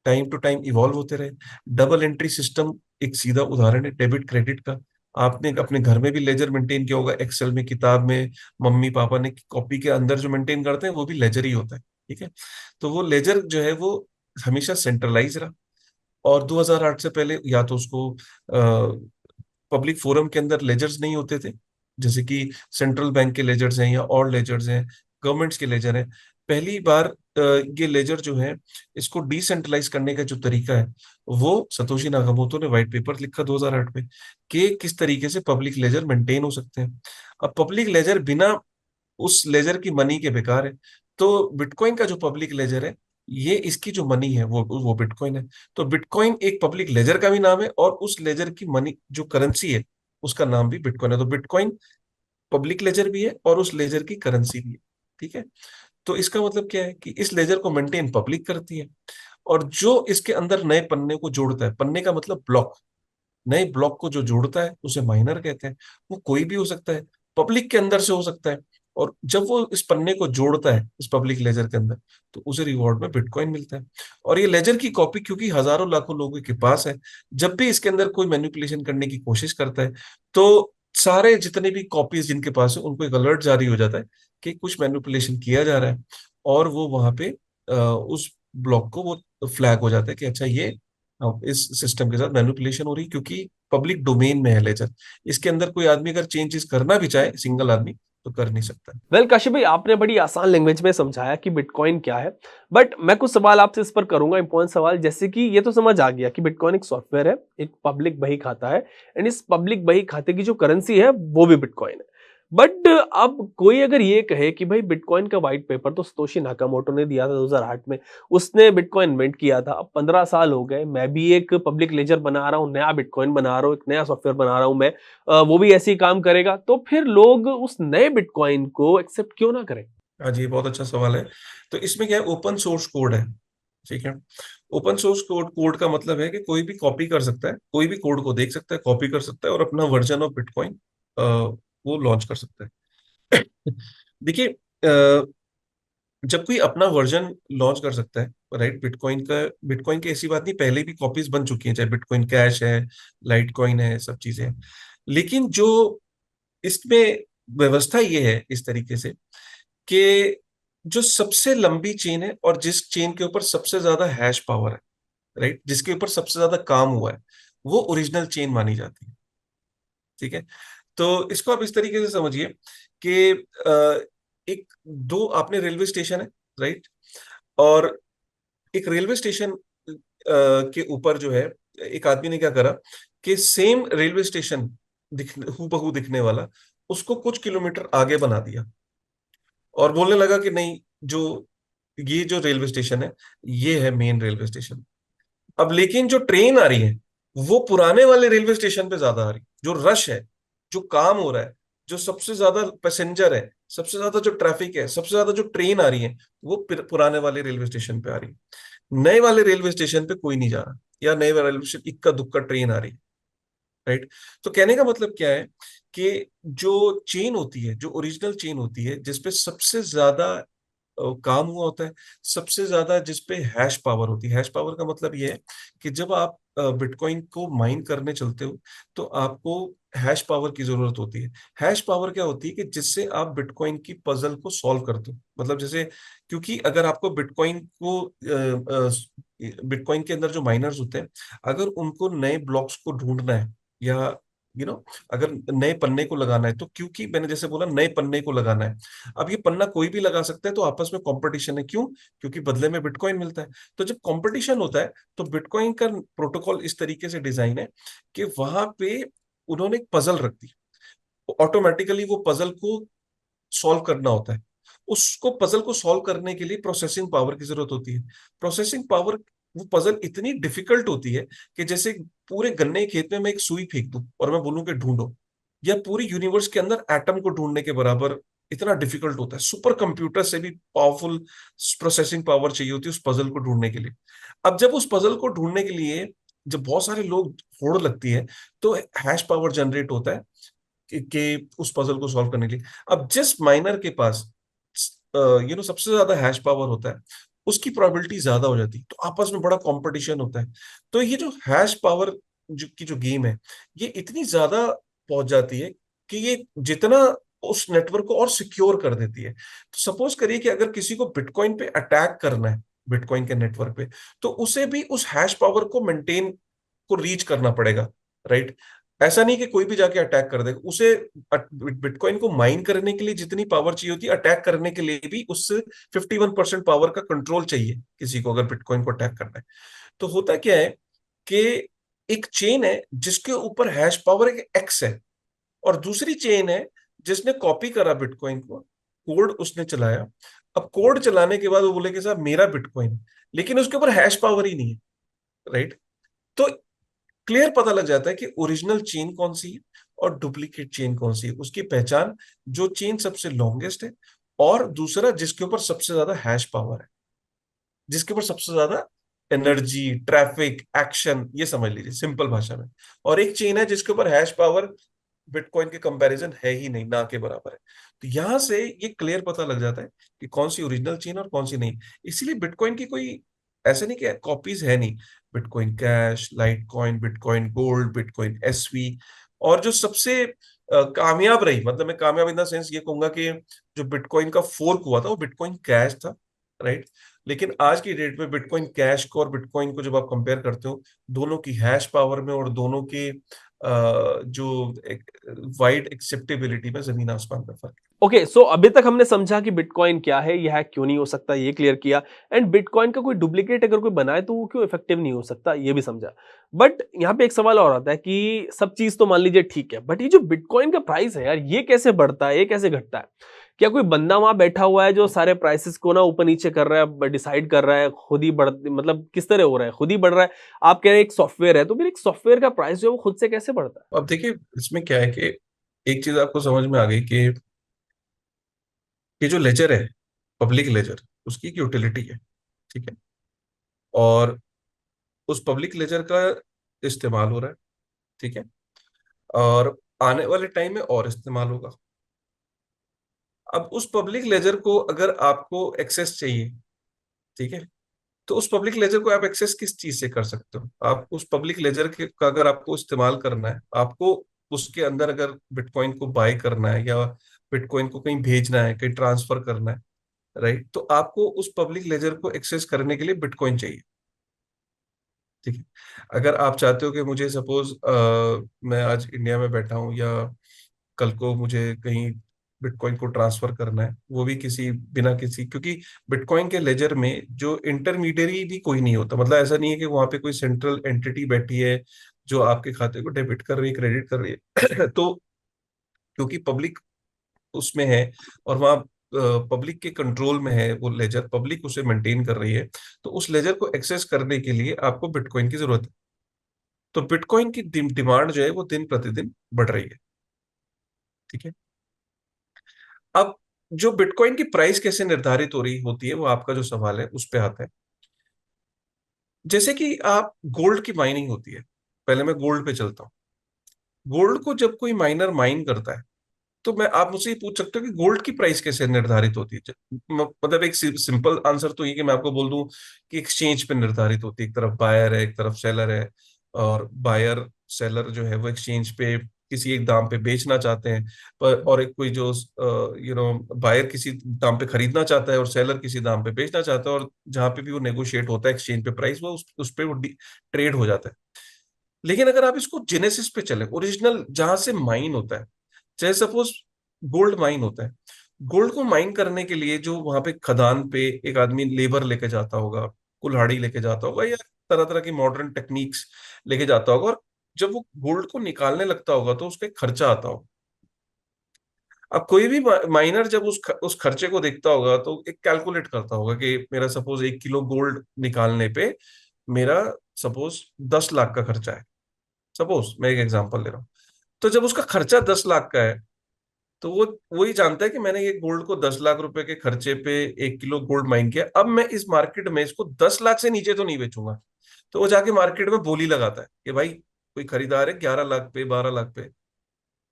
Speaker 2: time to time evolve होते रहे। डबल एंट्री सिस्टम एक सीधा उदाहरण है डेबिट क्रेडिट का। आपने अपने घर में भी लेजर मेंटेन किया होगा, एक्सेल में, किताब में, मम्मी पापा ने कॉपी के अंदर जो मेंटेन करते हैं वो भी लेजर ही होता है। ठीक है, तो वो लेजर जो है वो हमेशा सेंट्रलाइज रहा। और 2008 से पहले या तो उसको पब्लिक फोरम के अंदर लेजर्स नहीं होते थे, जैसे कि सेंट्रल बैंक के लेजर्स हैं या और लेजर्स हैं, गवर्नमेंट्स के लेजर हैं। पहली बार ये लेजर जो है, इसको डिसेंट्रलाइज करने का जो तरीका है, वो सतोशी नाकामोटो ने व्हाइट पेपर लिखा 2008 में, कि किस तरीके से पब्लिक लेजर मेंटेन हो सकते हैं। अब पब्लिक लेजर बिना उस लेजर की मनी के बेकार है। तो बिटकॉइन का जो पब्लिक लेजर है, ये इसकी जो मनी है वो बिटकॉइन है। तो बिटकॉइन एक पब्लिक लेजर का भी नाम है, और उस लेजर की मनी जो करेंसी है उसका नाम भी बिटकॉइन है। तो बिटकॉइन पब्लिक लेजर भी है और उस लेजर की करेंसी भी है। ठीक है। तो इसका मतलब क्या है कि इस लेजर को मेंटेन पब्लिक करती है, और जो इसके अंदर नए पन्ने को जोड़ता है, पन्ने का मतलब ब्लॉक, नए ब्लॉक को जो जोड़ता है उसे माइनर कहते हैं। वो कोई भी हो सकता है, पब्लिक के अंदर से हो सकता है, और जब वो इस पन्ने को जोड़ता है इस पब्लिक लेजर के अंदर, तो उसे रिवॉर्ड में बिटकॉइन मिलता है। और ये लेजर की कॉपी क्योंकि हजारों लाखों लोगों के पास है, जब भी इसके अंदर कोई मैनिपुलेशन करने की कोशिश करता है, तो सारे जितने भी कॉपीज जिनके पास है उनको एक अलर्ट जारी हो जाता है कि कुछ मैनिपुलेशन किया जा रहा है, और वो वहां पे उस ब्लॉक को वो फ्लैग हो जाता है कि अच्छा ये इस सिस्टम के साथ मैनिपुलेशन हो रही है, क्योंकि पब्लिक डोमेन में है लेजर। इसके अंदर कोई आदमी अगर चेंजेस करना भी चाहे, सिंगल आदमी, तो कर नहीं सकता।
Speaker 1: वेल काशिफ भाई, आपने बड़ी आसान लैंग्वेज में समझाया कि बिटकॉइन क्या है। बट मैं कुछ सवाल आपसे इस पर करूंगा, इंपॉर्टेंट सवाल। जैसे कि ये तो समझ आ गया कि बिटकॉइन एक सॉफ्टवेयर है, एक पब्लिक बही खाता है, एंड इस पब्लिक बही खाते की जो करेंसी है वो भी बिटकॉइन है। बट अब कोई अगर ये कहे कि भाई बिटकॉइन का व्हाइट पेपर तो सतोशी नाकामोटो ने दिया था 2008 में, उसने बिटकॉइन इन्वेंट किया था, अब 15 साल हो गए, मैं भी एक पब्लिक लेजर बना रहा हूँ, नया बिटकॉइन बना रहा हूँ, एक नया सॉफ्टवेयर बना रहा हूँ मैं, वो भी ऐसे ही काम करेगा, तो फिर लोग उस नए बिटकॉइन को एक्सेप्ट क्यों ना करें?
Speaker 2: हाँ जी, बहुत अच्छा सवाल है। तो इसमें क्या है, ओपन सोर्स कोड है। ठीक है। ओपन सोर्स कोड, कोड का मतलब है कि कोई भी कॉपी कर सकता है, कोई भी कोड को देख सकता है, कॉपी कर सकता है, और अपना वर्जन ऑफ बिटकॉइन वो लॉन्च कर सकता है। देखिए, जब कोई अपना वर्जन लॉन्च कर सकता है, राइट, बिटकॉइन का, बिटकॉइन की ऐसी बात नहीं, पहले भी कॉपीज बन चुकी हैं, चाहे बिटकॉइन कैश है, लाइट कॉइन है, सब चीजें हैं। लेकिन जो इसमें व्यवस्था ये है इस तरीके से कि जो सबसे लंबी चेन है और जिस चेन के ऊपर सबसे ज्यादा हैश पावर है, राइट, जिसके ऊपर सबसे ज्यादा काम हुआ है, वो ओरिजिनल चेन मानी जाती है। ठीक है। तो इसको आप इस तरीके से समझिए कि एक दो आपने रेलवे स्टेशन है, राइट, और एक रेलवे स्टेशन के ऊपर जो है, एक आदमी ने क्या करा कि सेम रेलवे स्टेशन हूबहू दिखने वाला, उसको कुछ किलोमीटर आगे बना दिया, और बोलने लगा कि नहीं, जो ये जो रेलवे स्टेशन है, ये है मेन रेलवे स्टेशन। अब लेकिन जो ट्रेन आ रही है, वो पुराने वाले रेलवे स्टेशन पे ज्यादा आ रही है। जो रश है, जो काम हो रहा है, जो सबसे ज्यादा पैसेंजर है, सबसे ज्यादा जो ट्रैफिक है, सबसे ज्यादा जो ट्रेन आ रही है, वो पुराने वाले रेलवे स्टेशन पे आ रही है। नए वाले रेलवे स्टेशन पे कोई नहीं जा रहा, या नए वाले रेलवे स्टेशन इक्का दुक्का ट्रेन आ रही है, राइट। तो कहने का मतलब क्या है कि जो चेन होती है, जो ओरिजिनल चेन होती है, जिसपे सबसे ज्यादा काम हुआ होता है, सबसे ज्यादा जिसपे हैश पावर होती है। हैश पावर का मतलब ये है कि जब आप बिटकॉइन को माइन करने चलते हो, तो आपको हैश पावर की जरूरत होती है। हैश पावर क्या होती है कि जिससे आप बिटकॉइन की पजल को सॉल्व करते हो, मतलब जैसे, क्योंकि अगर आपको बिटकॉइन को बिटकॉइन के अंदर जो माइनर्स होते हैं, अगर उनको नए ब्लॉक्स को ढूंढना है, या अगर नए पन्ने को लगाना है, तो क्योंकि मैंने जैसे बोला नए पन्ने को लगाना है, अब ये पन्ना कोई भी लगा सकता है, तो आपस में कंपटीशन है। क्यों? क्योंकि बदले में बिटकॉइन मिलता है। तो जब कंपटीशन होता है, तो बिटकॉइन का प्रोटोकॉल इस तरीके से डिजाइन है कि वहां पे उन्होंने एक पजल रख दी, ऑटोमेटिकली वो पजल को सॉल्व करना होता है। उसको पजल को सॉल्व करने के लिए प्रोसेसिंग पावर की जरूरत होती है। प्रोसेसिंग पावर, वो पजल इतनी डिफिकल्ट होती है कि जैसे पूरे गन्ने के खेत में मैं एक सुई फेंक दूं और मैं बोलूं कि ढूंढो, या पूरी यूनिवर्स के अंदर एटम को ढूंढने के बराबर इतना डिफिकल्ट होता है। सुपर कंप्यूटर से भी पावरफुल प्रोसेसिंग पावर चाहिए होती है उस पजल को ढूंढने के लिए। अब जब उस पजल को ढूंढने के लिए जब बहुत सारे लोग, होड़ लगती है, तो हैश पावर जनरेट होता है कि उस पजल को सॉल्व करने के लिए। अब जिस माइनर के पास सबसे ज्यादा हैश पावर होता है, उसकी प्रोबेबिलिटी ज्यादा हो जाती है, तो आपस में बड़ा कंपटीशन होता है। तो ये जो हैश पावर की जो गेम है, ये इतनी ज्यादा पहुंच जाती है कि ये जितना उस नेटवर्क को और सिक्योर कर देती है। तो सपोज करिए कि अगर किसी को बिटकॉइन पे अटैक करना है, बिटकॉइन के नेटवर्क पे, तो उसे भी उस हैश पावर को मेंटेन, को रीच करना पड़ेगा, राइट। ऐसा नहीं कि कोई भी जाके अटैक कर देगा उसे। बिटकॉइन को माइन करने के लिए जितनी पावर चाहिए होती है, अटैक करने के लिए भी उससे 51% पावर का कंट्रोल चाहिए किसी को, अगर बिटकॉइन को अटैक करना है। तो होता क्या है कि एक चेन है जिसके ऊपर हैश पावर एक एक्स है, और दूसरी चेन है जिसने कॉपी करा बिटकॉइन को, कोड उसने चलाया। अब कोड चलाने के बाद वो बोले कि साहब मेरा बिटकॉइन, लेकिन उसके ऊपर हैश पावर ही नहीं है, राइट। तो क्लियर पता लग जाता है कि ओरिजिनल चेन कौन सी है और डुप्लीकेट चेन कौन सी है, उसकी पहचान जो चेन सबसे लॉन्गेस्ट है, और दूसरा जिसके ऊपर सबसे ज्यादा हैश पावर है, जिसके ऊपर सबसे ज्यादा एनर्जी, ट्रैफिक, एक्शन, ये समझ लीजिए सिंपल भाषा में। और एक चेन है जिसके ऊपर हैश पावर बिटकॉइन के कंपैरिजन है ही नहीं, ना के बराबर है। तो यहां से ये क्लियर पता लग जाता है कि कौन सी ओरिजिनल चेन और कौन सी नहीं। इसीलिए बिटकॉइन की कोई ऐसे नहीं कि कॉपीज है नहीं। Bitcoin Cash, Litecoin, Bitcoin Gold, Bitcoin SV, और जो सबसे कामयाब रही, मतलब मैं कामयाब इन द सेंस ये कहूंगा कि जो बिटकॉइन का फोर्क हुआ था वो बिटकॉइन कैश था, राइट। लेकिन आज की डेट में बिटकॉइन कैश को और बिटकॉइन को जब आप कंपेयर करते हो, दोनों की हैश पावर में और दोनों के जो एक वाइड एक्सेप्टेबिलिटी में जमीन आसमान का फर्क है।
Speaker 1: ओके, सो अभी तक हमने समझा कि बिटकॉइन क्या है, यह हैक क्यों नहीं हो सकता, ये क्लियर किया। एंड बिटकॉइन का कोई डुप्लीकेट अगर कोई बनाए तो वो क्यों इफेक्टिव नहीं हो सकता, ये भी समझा। बट यहाँ पे एक सवाल और आता है कि सब चीज तो मान लीजिए ठीक है, बट ये जो बिटकॉइन का प्राइस है यार, ये कैसे बढ़ता है, ये कैसे घटता है? क्या कोई बंदा वहां बैठा हुआ है जो सारे प्राइसेस को ना ऊपर नीचे कर रहा है, डिसाइड कर रहा है, खुद ही बढ़, मतलब किस तरह हो रहा है, खुद ही बढ़ रहा है? आप कह रहे हैं एक सॉफ्टवेयर है, तो फिर एक सॉफ्टवेयर का प्राइस जो है वो खुद से कैसे बढ़ता है?
Speaker 2: अब देखिए, इसमें क्या है कि एक चीज आपको समझ में आ गई कि ये जो लेजर है, पब्लिक लेजर, उसकी एक यूटिलिटी है, ठीक है। और उस पब्लिक लेजर का इस्तेमाल हो रहा है, ठीक है। और आने वाले टाइम में और इस्तेमाल होगा। अब उस पब्लिक लेजर को अगर आपको एक्सेस चाहिए, ठीक है, तो उस पब्लिक लेजर को आप एक्सेस किस चीज से कर सकते हो? आप उस पब्लिक लेजर के का अगर आपको इस्तेमाल करना है, आपको उसके अंदर अगर बिटकॉइन को बाय करना है या बिटकॉइन को कहीं भेजना है, कहीं ट्रांसफर करना है, राइट, तो आपको उस पब्लिक लेजर को एक्सेस करने के लिए बिटकॉइन चाहिए, ठीक है। अगर आप चाहते हो कि मुझे सपोज मैं आज इंडिया में बैठा हूँ, या कल को मुझे कहीं बिटकॉइन को ट्रांसफर करना है, वो भी किसी बिना किसी, क्योंकि बिटकॉइन के लेजर में जो इंटरमीडियरी भी कोई नहीं होता, मतलब ऐसा नहीं है कि वहां पे कोई सेंट्रल एंटिटी बैठी है जो आपके खाते को डेबिट कर रही है, क्रेडिट कर रही है। तो क्योंकि पब्लिक उसमें है, और वहाँ पब्लिक के कंट्रोल में है वो लेजर, पब्लिक उसे मेंटेन कर रही है, तो उस लेजर को एक्सेस करने के लिए आपको बिटकॉइन की जरूरत है। तो बिटकॉइन की डिमांड जो है वो दिन प्रतिदिन बढ़ रही है, ठीक है। अब जो बिटकॉइन की प्राइस कैसे निर्धारित हो रही होती है, वो आपका जो सवाल है उस पे आता है। जैसे कि आप गोल्ड की माइनिंग होती है, पहले मैं गोल्ड पे चलता हूँ। गोल्ड को जब कोई माइनर माइन करता है, तो मैं आप मुझसे ये पूछ सकते हो कि गोल्ड की प्राइस कैसे निर्धारित होती है? मतलब एक सिंपल आंसर तो ये कि मैं आपको बोल दूं कि एक्सचेंज पे निर्धारित होती है। एक तरफ बायर है, एक तरफ सेलर है, और बायर सेलर जो है वो एक्सचेंज पे किसी एक दाम पे बेचना चाहते हैं, पर और एक कोई जो बायर किसी दाम पे खरीदना चाहता है और सेलर किसी दाम पे बेचना चाहता है, और जहां पे भी वो नेगोशिएट होता है एक्सचेंज पे प्राइस, वो उस पे वो ट्रेड हो जाता है। लेकिन अगर आप इसको जेनेसिस पे चले, ओरिजिनल जहां से माइन होता है, चाहे सपोज गोल्ड माइन होता है, गोल्ड को माइन करने के लिए जो वहां पे खदान पे एक आदमी लेबर लेके जाता होगा, कुल्हाड़ी लेके जाता होगा, या तरह तरह की मॉडर्न टेक्निक्स लेके जाता होगा, और जब वो गोल्ड को निकालने लगता होगा तो उसका एक खर्चा आता होगा। अब कोई भी माइनर जब उस खर्चे को देखता होगा तो एक कैलकुलेट करता होगा कि मेरा सपोज 1 किलो गोल्ड निकालने पे मेरा सपोज 10 लाख का खर्चा है। सपोज मैं एक एग्जांपल ले रहा हूँ। तो जब उसका खर्चा 10 लाख का है, तो वो वही जानता है कि मैंने ये गोल्ड को 10 लाख रुपए के खर्चे पे 1 किलो गोल्ड माइन किया, अब मैं इस मार्केट में इसको 10 लाख से नीचे तो नहीं बेचूंगा। तो वो जाके मार्केट में बोली लगाता है कि भाई कोई खरीदार है 11 लाख पे, 12 लाख पे।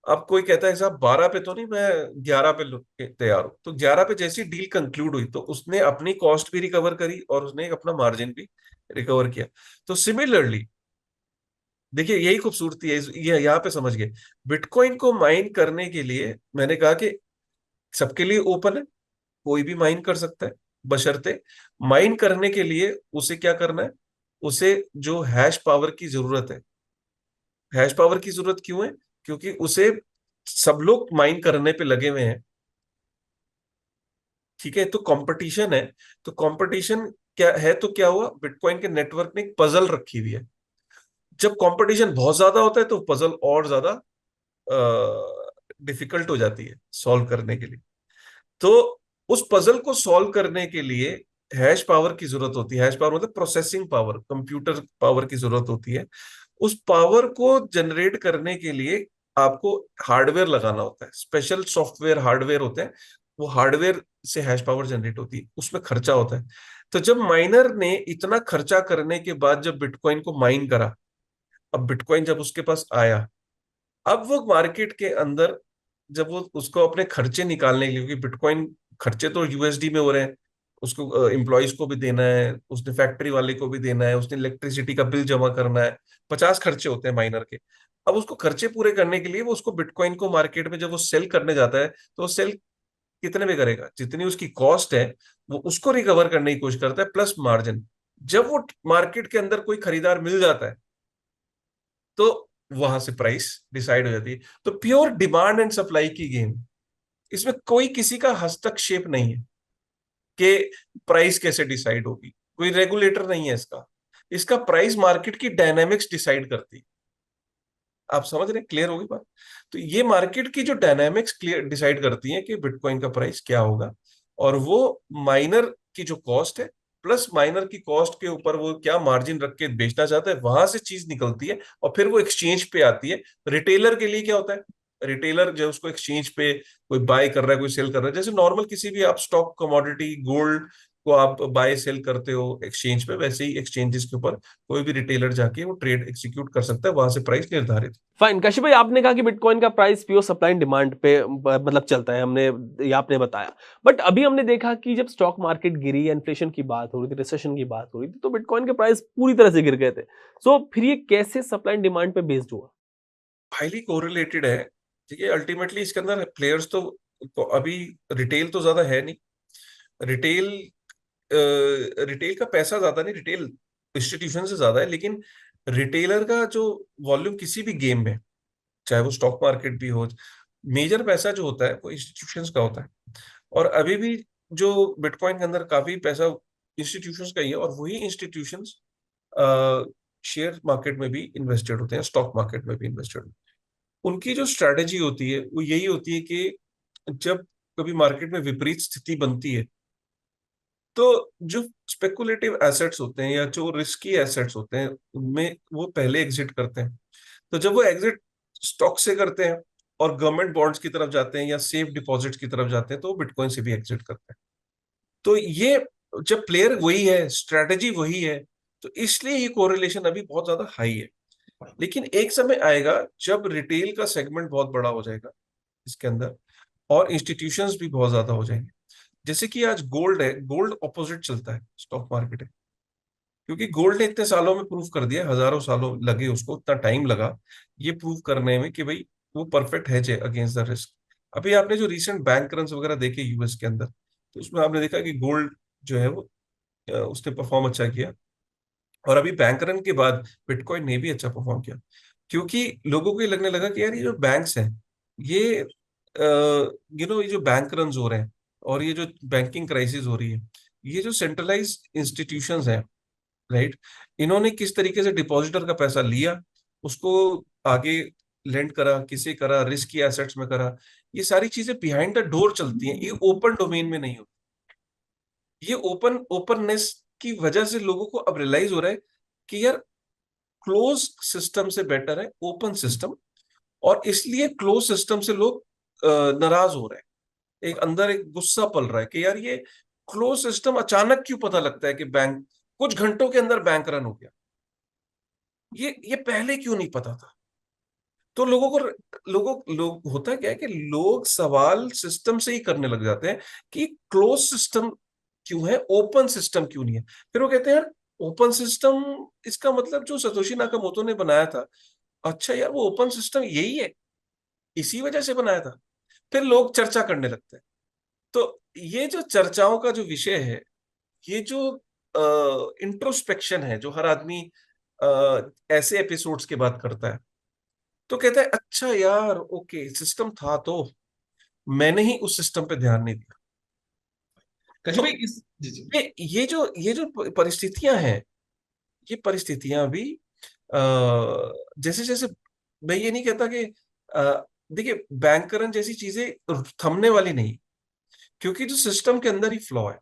Speaker 2: अब कोई कहता है साहब 12 पे तो नहीं, मैं 11 पे तैयार हूं। तो 11 पे जैसी डील कंक्लूड हुई, तो उसने अपनी कॉस्ट भी रिकवर करी और उसने अपना मार्जिन भी रिकवर किया। तो सिमिलरली देखिए, यही खूबसूरती है, ये यहाँ पे समझ गए। बिटकॉइन को माइन करने के लिए मैंने कहा कि सबके लिए ओपन है, कोई भी माइन कर सकता है, बशर्ते माइन करने के लिए उसे क्या करना है, उसे जो हैश पावर की जरूरत है, हैश पावर की जरूरत क्यों है? क्योंकि उसे सब लोग माइन करने पे लगे हुए हैं। ठीक है, तो कंपटीशन है। तो कंपटीशन क्या है, तो क्या हुआ, बिटकॉइन के नेटवर्क ने एक पजल रखी हुई है। जब कंपटीशन बहुत ज्यादा होता है तो पजल और ज्यादा डिफिकल्ट हो जाती है सॉल्व करने के लिए। तो उस पजल को सॉल्व करने के लिए हैश पावर की जरूरत होती है। हैश पावर मतलब प्रोसेसिंग पावर, कंप्यूटर पावर की जरूरत होती है। उस पावर को जनरेट करने के लिए आपको हार्डवेयर लगाना होता है, स्पेशल सॉफ्टवेयर हार्डवेयर होते हैं। वो हार्डवेयर से हैश पावर जनरेट होती है, उसमें खर्चा होता है। तो जब माइनर ने इतना खर्चा करने के बाद जब बिटकॉइन को माइन करा, अब बिटकॉइन जब उसके पास आया, अब वो मार्केट के अंदर जब वो उसको अपने खर्चे निकालने के लिए, क्योंकि बिटकॉइन खर्चे तो यूएसडी में हो रहे हैं, उसको एम्प्लॉयज को भी देना है, उसने फैक्ट्री वाले को भी देना है, उसने इलेक्ट्रिसिटी का बिल जमा करना है, 50 खर्चे होते हैं माइनर के। अब उसको खर्चे पूरे करने के लिए वो उसको बिटकॉइन को मार्केट में जब वो सेल करने जाता है, तो वो सेल कितने में करेगा, जितनी उसकी कॉस्ट है वो उसको रिकवर करने की कोशिश करता है, प्लस मार्जिन। जब वो मार्केट के अंदर कोई खरीदार मिल जाता है, तो वहां से प्राइस डिसाइड हो जाती है। तो प्योर डिमांड एंड सप्लाई की गेम, इसमें कोई किसी का हस्तक्षेप नहीं है कि प्राइस कैसे डिसाइड होगी, कोई रेगुलेटर नहीं है इसका। इसका प्राइस मार्केट की डायनामिक्स डिसाइड करती है। आप समझ रहे हैं, क्लियर होगी बात? तो ये मार्केट की जो डायनामिक्स क्लियर डिसाइड करती है कि बिटकॉइन का प्राइस क्या होगा, और वो माइनर की जो कॉस्ट है, प्लस माइनर की कॉस्ट के ऊपर वो क्या मार्जिन रख के बेचना चाहता है, वहां से चीज निकलती है और फिर वो एक्सचेंज पे आती है। रिटेलर के लिए क्या होता है, रिटेलर जो उसको एक्सचेंज पे कोई बाय कर रहा है, कोई सेल कर रहा है, जैसे नॉर्मल किसी भी आप स्टॉक कमोडिटी गोल्ड को आप बाय सेल करते हो एक्सचेंज पे, वैसे ही एक्सचेंजेस के ऊपर कोई भी रिटेलर जाके वो ट्रेड एग्जीक्यूट कर सकता है, वहां से प्राइस निर्धारित।
Speaker 1: फाइन काशी भाई, आपने कहा कि बिटकॉइन का price pure supply and demand पे मतलब चलता है, हमने ये आपने बताया। बट अभी हमने देखा कि जब स्टॉक मार्केट गिरी, इन्फ्लेशन की बात हो रही थी, रिसेशन की बात हो रही थी, तो बिटकॉइन के प्राइस पूरी तरह से गिर गए थे। सो फिर ये कैसे सप्लाई एंड डिमांड पे बेस्ड हुआ?
Speaker 2: हाईली कोरिलेटेड है। ठीक है, अल्टीमेटली इसके अंदर प्लेयर्स तो अभी रिटेल तो ज्यादा है नहीं। रिटेल रिटेल का पैसा ज्यादा नहीं, रिटेल इंस्टीट्यूशन से ज्यादा है, लेकिन रिटेलर का जो वॉल्यूम किसी भी गेम में, चाहे वो स्टॉक मार्केट भी हो, मेजर पैसा जो होता है वो इंस्टीट्यूशंस का होता है। और अभी भी जो बिटकॉइन के अंदर काफी पैसा इंस्टीट्यूशंस का ही है, और वही इंस्टीट्यूशंस शेयर मार्केट में भी इन्वेस्टेड होते हैं, स्टॉक मार्केट में भी इन्वेस्टेड। उनकी जो स्ट्रैटेजी होती है वो यही होती है कि जब कभी मार्केट में विपरीत स्थिति बनती है, तो जो स्पेकुलेटिव एसेट्स होते हैं या जो रिस्की एसेट्स होते हैं, उनमें वो पहले एग्जिट करते हैं। तो जब वो एग्जिट स्टॉक से करते हैं और गवर्नमेंट बॉन्ड्स की तरफ जाते हैं या सेफ डिपॉजिट्स की तरफ जाते हैं, तो वो बिटकॉइन से भी एग्जिट करते हैं। तो ये जब प्लेयर वही है, स्ट्रैटेजी वही है, तो इसलिए ये कोरिलेशन अभी बहुत ज्यादा हाई है। लेकिन एक समय आएगा जब रिटेल का सेगमेंट बहुत बड़ा हो जाएगा इसके अंदर, और इंस्टीट्यूशंस भी बहुत ज्यादा हो जाएंगे। जैसे कि आज गोल्ड है, गोल्ड ऑपोजिट चलता है स्टॉक मार्केट है, क्योंकि गोल्ड ने इतने सालों में प्रूव कर दिया, हजारों सालों लगे उसको, इतना टाइम लगा ये प्रूव करने में कि भाई वो परफेक्ट है अगेंस्ट द रिस्क। अभी आपने जो रीसेंट बैंक रन्स वगैरह देखे यूएस के अंदर, तो उसमें आपने देखा कि गोल्ड जो है वो उसने परफॉर्म अच्छा किया। और अभी बैंक रन के बाद बिटकॉइन ने भी अच्छा परफॉर्म किया, क्योंकि लोगों को ये लगने लगा कि यार ये जो बैंक्स हैं, ये ये जो बैंक रन हो रहे हैं, और ये जो बैंकिंग क्राइसिस हो रही है, ये जो सेंट्रलाइज इंस्टीट्यूशंस हैं, राइट, इन्होंने किस तरीके से डिपॉजिटर का पैसा लिया, उसको आगे लेंड करा, किसे करा, रिस्की एसेट्स में करा। ये सारी चीजें बिहाइंड द डोर चलती हैं, ये ओपन डोमेन में नहीं होती। ये ओपननेस की वजह से लोगों को अब रियलाइज हो रहा है कि यार क्लोज सिस्टम से बेटर है ओपन सिस्टम। और इसलिए क्लोज सिस्टम से लोग नाराज हो रहे हैं, एक अंदर एक गुस्सा पल रहा है कि यार ये क्लोज सिस्टम अचानक क्यों पता लगता है कि बैंक कुछ घंटों के अंदर बैंक रन हो गया, ये पहले क्यों नहीं पता था? तो लोग होता क्या है कि लोग सवाल सिस्टम से ही करने लग जाते हैं कि क्लोज सिस्टम क्यों है, ओपन सिस्टम क्यों नहीं है। फिर वो कहते हैं यार ओपन सिस्टम, इसका मतलब जो सतोशी नाकामोटो ने बनाया था, अच्छा यार वो ओपन सिस्टम यही है, इसी वजह से बनाया था। फिर लोग चर्चा करने लगते हैं। तो ये जो चर्चाओं का जो विषय है, ये जो इंट्रोस्पेक्शन है जो हर आदमी ऐसे एपिसोड्स के बाद करता है, तो कहता है अच्छा यार, ओके सिस्टम था, तो मैंने ही उस सिस्टम पे ध्यान नहीं दिया।
Speaker 3: कश्यप
Speaker 2: तो
Speaker 3: भाई इस जी जी
Speaker 2: ये जो परिस्थितियां हैं, ये परिस्थितियां भी जैसे जैसे, मैं ये नहीं कहता कि देखिए बैंकरन जैसी चीजें थमने वाली नहीं, क्योंकि जो सिस्टम के अंदर ही फ्लॉ है,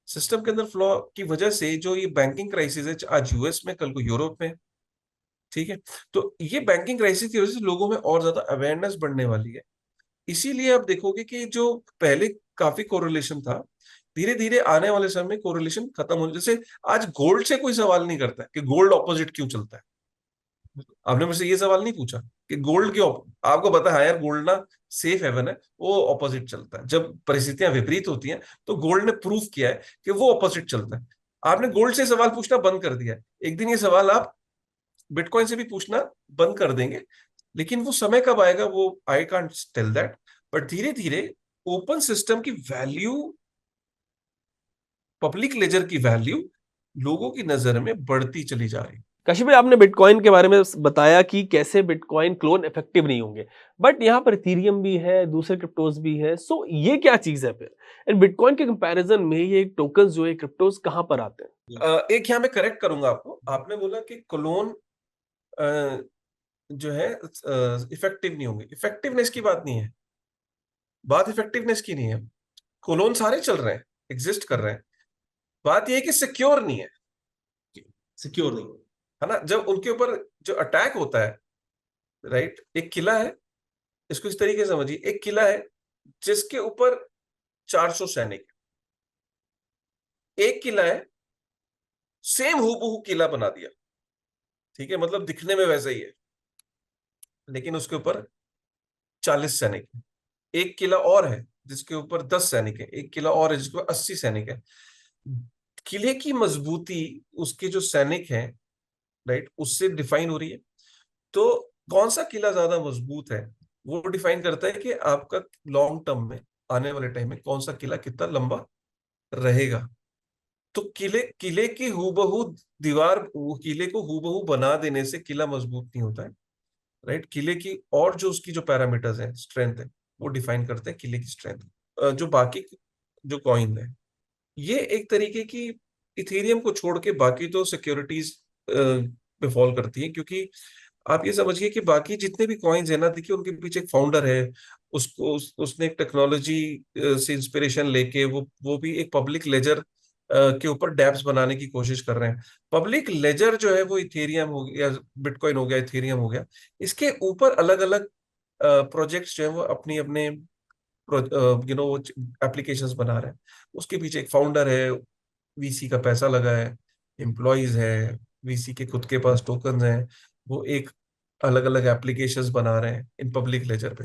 Speaker 2: सिस्टम के अंदर फ्लॉ की वजह से जो ये बैंकिंग क्राइसिस है, आज यूएस में, कल को यूरोप में, ठीक है, तो ये बैंकिंग क्राइसिस की वजह से लोगों में और ज्यादा अवेयरनेस बढ़ने वाली है। इसीलिए आप देखोगे कि जो पहले काफी कोरिलेशन था, धीरे धीरे आने वाले समय में कोरिलेशन खत्म हो, जैसे आज गोल्ड से कोई सवाल नहीं करता है कि गोल्ड ऑपोजिट क्यों चलता है। आपने मुझसे ये सवाल नहीं पूछा कि गोल्ड क्यों, आपको पता है यार गोल्ड ना सेफ हेवन है, वो ऑपोजिट चलता है। जब परिस्थितियां विपरीत होती हैं तो गोल्ड ने प्रूव किया है कि वो ऑपोजिट चलता है। आपने गोल्ड से सवाल पूछना बंद कर दिया है, एक दिन ये सवाल आप बिटकॉइन से भी पूछना बंद कर देंगे। लेकिन वो समय कब आएगा, वो I can't tell that, but धीरे धीरे ओपन सिस्टम की वैल्यू, पब्लिक लेजर की वैल्यू लोगों की नजर में बढ़ती चली जा रही है।
Speaker 1: कश्यप भाई, आपने बिटकॉइन के बारे में बताया कि कैसे बिटकॉइन क्लोन इफेक्टिव नहीं होंगे, बट यहाँ पर इथेरियम भी है, दूसरे क्रिप्टोज भी है, सो ये क्या चीज है फिर? एंड बिटकॉइन के कंपैरिजन में ये टोकन्स जो है, क्रिप्टोज कहाँ पर आते हैं?
Speaker 2: एक यहाँ मैं करेक्ट करूंगा आपको, आपने बोला कि क्लोन जो है इफेक्टिव नहीं होंगे, इफेक्टिवनेस की बात नहीं है, बात इफेक्टिवनेस की नहीं है। क्लोन सारे चल रहे हैं, एग्जिस्ट कर रहे हैं, बात यह है कि सिक्योर नहीं है,
Speaker 3: सिक्योर नहीं।
Speaker 2: है ना। जब उनके ऊपर जो अटैक होता है, राइट, एक किला है, इसको इस तरीके से समझिए, एक किला है जिसके ऊपर 400 सैनिक, एक किला है सेम हूबहू किला बना दिया, ठीक है, मतलब दिखने में वैसा ही है, लेकिन उसके ऊपर 40 सैनिक है। एक किला और है जिसके ऊपर 10 सैनिक है, एक किला और है जिसके ऊपर 80 सैनिक है। किले की मजबूती उसके जो सैनिक हैं, राइट, उससे डिफाइन हो रही है। तो कौन सा किला ज्यादा मजबूत है, वो डिफाइन करता है कि आपका लॉन्ग टर्म में, आने वाले टाइम में कौन सा किला कितना लंबा रहेगा। तो किले किले की हूबहू दीवार, किले को हूबहू बना देने से किला मजबूत नहीं होता है, राइट। किले की और जो उसकी जो पैरामीटर्स हैं, स्ट्रेंथ है, वो डिफाइन करते हैं किले की स्ट्रेंथ। जो बाकी जो कॉइन है, ये एक तरीके की इथेरियम को छोड़ के बाकी तो सिक्योरिटीज पे फॉल करती है, क्योंकि आप ये समझिए कि बाकी जितने भी कॉइन्स है ना, देखिए उनके पीछे एक फाउंडर है, उसने एक टेक्नोलॉजी से इंस्पिरेशन लेके वो भी एक पब्लिक लेजर के ऊपर डैप्स बनाने की कोशिश कर रहे हैं। पब्लिक लेजर जो है वो इथेरियम हो गया, बिटकॉइन हो गया, इथेरियम हो गया, इसके ऊपर अलग अलग प्रोजेक्ट्स जो है वो अपनी अपने वो एप्लीकेशंस बना रहे हैं। उसके पीछे एक फाउंडर है, वीसी का पैसा लगा है, एम्प्लॉयज है, वीसी के खुद के पास टोकन हैं, वो एक अलग अलग एप्लीकेशंस बना रहे हैं इन पब्लिक लेजर पे।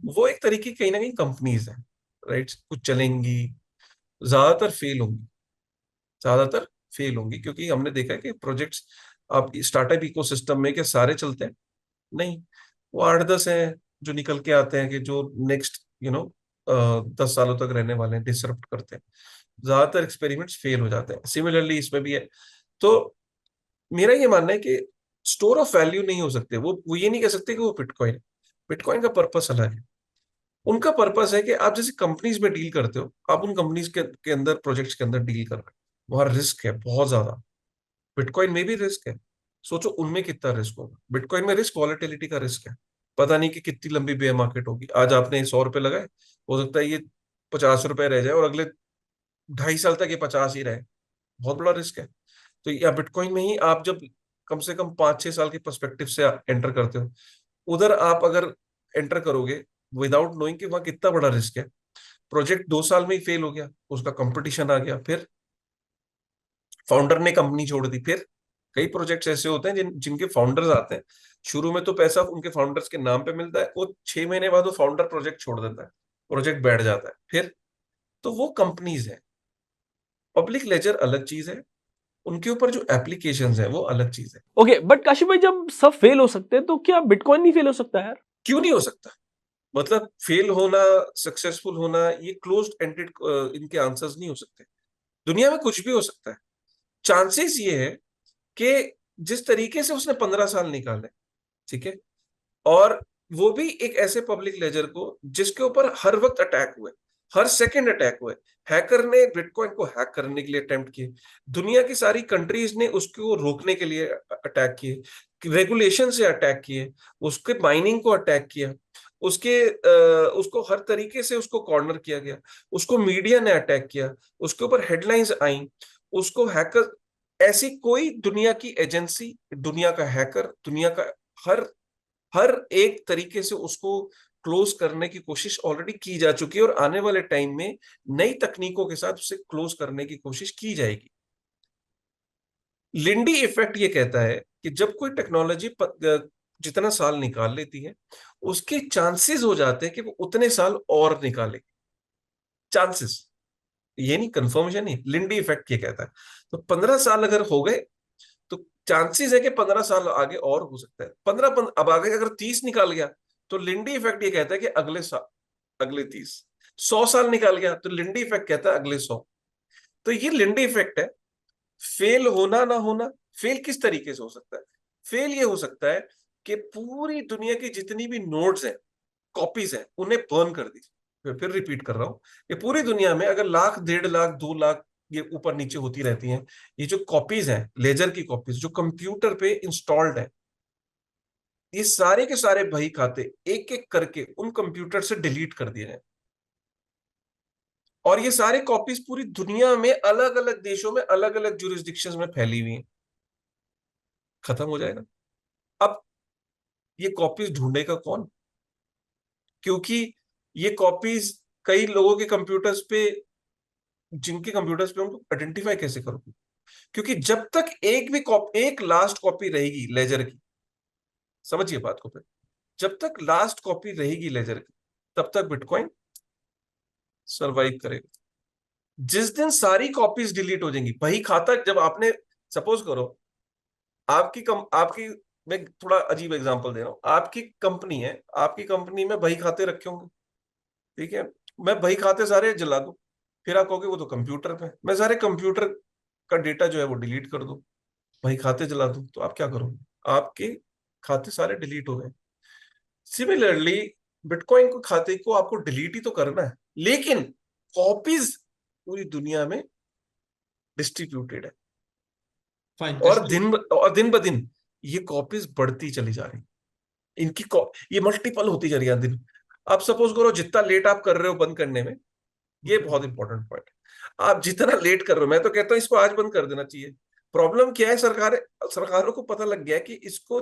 Speaker 2: वो एक तरीके की कहीं ना कहीं कंपनीज हैं, राइट, कुछ चलेंगी, ज्यादातर फेल होंगी, ज्यादातर फेल होंगी, क्योंकि हमने देखा है कि प्रोजेक्ट्स आप स्टार्टअप इकोसिस्टम में क्या सारे चलते हैं? नहीं, वो 8-10 हैं जो निकल के आते हैं कि जो नेक्स्ट 10 सालों तक रहने वाले हैं, डिसरप्ट करते हैं। ज्यादातर एक्सपेरिमेंट्स फेल हो जाते हैं, सिमिलरली इसमें भी है। तो मेरा ये मानना है कि स्टोर ऑफ वैल्यू नहीं हो सकते वो ये नहीं कह सकते कि वो बिटकॉइन है। बिटकॉइन का पर्पस अलग है, उनका पर्पस है कि आप जैसे कंपनीज में डील करते हो, आप उन कंपनीज के अंदर, प्रोजेक्ट्स के अंदर डील कर रहे हो, वहां रिस्क है बहुत ज्यादा। बिटकॉइन में भी रिस्क है, सोचो उनमें कितना रिस्क होगा। बिटकॉइन में रिस्क वॉलेटिलिटी का रिस्क है, पता नहीं कि कितनी लंबी बेयर मार्केट होगी। आज आपने 100 रुपए लगाए, हो सकता है ये 50 रुपए रह जाए और अगले 2.5 साल तक ये 50 ही रहे, बहुत बड़ा रिस्क है। तो या बिटकॉइन में ही आप जब कम से कम 5-6 साल के पर्सपेक्टिव से एंटर करते हो, उधर आप अगर एंटर करोगे विदाउट नोइंग कि वहां कितना बड़ा रिस्क है, प्रोजेक्ट 2 साल में ही फेल हो गया, उसका कंपटीशन आ गया, फिर फाउंडर ने कंपनी छोड़ दी, फिर कई प्रोजेक्ट्स ऐसे होते हैं जिनके फाउंडर्स आते हैं, शुरू में तो पैसा उनके फाउंडर्स के नाम पे मिलता है, वो 6 महीने बाद वो फाउंडर प्रोजेक्ट छोड़ देता है, प्रोजेक्ट बैठ जाता है, फिर तो वो कंपनीज है। पब्लिक लेजर अलग चीज है, उनके ऊपर जो एप्लीकेशंस है वो अलग चीज है।
Speaker 1: ओके, बट काशिफ भाई, जब सब फेल हो सकते हैं तो क्या बिटकॉइन नहीं फेल हो सकता यार?
Speaker 2: क्यों नहीं हो सकता? मतलब फेल होना, सक्सेसफुल होना, ये क्लोज्ड एंडेड इनके आंसर्स नहीं हो सकते। दुनिया में कुछ भी हो सकता है। चांसेस ये है कि जिस तरीके से उसने 15 साल निकाले, ठीक है, और वो भी एक ऐसे पब्लिक लेजर को जिसके ऊपर हर वक्त अटैक हुए, हर सेकंड अटैक हुए। हैकर ने बिटकॉइन को हैक करने के लिए अटेम्प्ट किए, दुनिया की सारी कंट्रीज ने उसको रोकने के लिए अटैक किए, रेगुलेशन से अटैक किए, उसके माइनिंग को अटैक किया, उसको हर तरीके से उसको कॉर्नर किया गया, उसको मीडिया ने अटैक किया, उसके ऊपर हेडलाइंस आई, उसको हैकर, ऐसी कोई दुनिया की एजेंसी, दुनिया का हैकर, दुनिया का हर हर एक तरीके से उसको क्लोज करने की कोशिश ऑलरेडी की जा चुकी है, और आने वाले टाइम में नई तकनीकों के साथ उसे क्लोज करने की कोशिश की जाएगी। लिंडी इफेक्ट ये कहता है कि जब कोई टेक्नोलॉजी जितना साल निकाल लेती है, उसके चांसेस हो जाते हैं कि वो उतने साल और निकाले। चांसेस, ये नहीं, कंफर्मेशन नहीं, लिंडी इफेक्ट ये कहता है। तो 15 साल अगर हो गए तो चांसेस है कि 15 साल आगे और हो सकता है। 15 अब आगे अगर 30 निकाल गया तो लिंडी इफेक्ट ये कहता है कि अगले साल, अगले 30, 100 साल निकाल गया तो लिंडी इफेक्ट कहता है अगले 100। तो ये लिंडी इफेक्ट है। फेल होना ना होना, फेल किस तरीके से हो सकता है? फेल ये हो सकता है कि पूरी दुनिया की जितनी भी नोड्स हैं, कॉपीज हैं, उन्हें बर्न कर दीजिए। फिर रिपीट कर रहा हूं, ये पूरी दुनिया में अगर 1,00,000, 1,50,000, 2,00,000 ये ऊपर नीचे होती रहती हैं, ये जो कॉपीज हैं, लेजर की कॉपीज जो कंप्यूटर पे इंस्टॉल्ड है, ये सारे के सारे बही खाते एक एक करके उन कंप्यूटर से डिलीट कर दिए जाए, और ये सारे कॉपीज पूरी दुनिया में अलग अलग देशों में अलग अलग जुरिस्डिक्शंस में फैली हुई हैं, खत्म हो जाएगा। अब ये कॉपीज ढूंढेगा कौन? क्योंकि ये कॉपीज कई लोगों के कंप्यूटर्स पे, जिनके कंप्यूटर्स पे हम आइडेंटिफाई कैसे करोगे? क्योंकि जब तक एक लास्ट कॉपी रहेगी लेजर की, समझिए बात को, फिर जब तक लास्ट कॉपी रहेगी लेजर की, तब तक बिटकॉइन सरवाइव करेगा। जिस दिन सारी कॉपीज डिलीट हो जाएंगी, बही खाता, जब आपने, सपोज करो आपकी, मैं थोड़ा अजीब एग्जांपल दे रहा हूं, आपकी कंपनी है, आपकी कंपनी में बही खाते रखे होंगे, ठीक है, मैं बही खाते सारे जला दूं, फिर आप कहोगे वो तो कंप्यूटर पे, मैं सारे कंप्यूटर का डेटा जो है वो डिलीट कर दूं, बही खाते जला दूं, तो आप क्या करोगे? आपके खाते सारे डिलीट हो गए। सिमिलरली बिटकॉइन को खाते को आपको डिलीट ही तो करना है, लेकिन कॉपीज पूरी दुनिया में डिस्ट्रीब्यूटेड है,
Speaker 3: फाइन
Speaker 2: और दिन ब दिन ये कॉपीज बढ़ती चली जा रही, ये मल्टीपल होती जा रही है दिन। आप सपोज करो जितना लेट आप कर रहे हो बंद करने में, ये बहुत इंपॉर्टेंट पॉइंट है, आप जितना लेट कर रहे हो, मैं तो कहता हूं इसको आज बंद कर देना चाहिए। प्रॉब्लम क्या है, सरकारों को पता लग गया कि इसको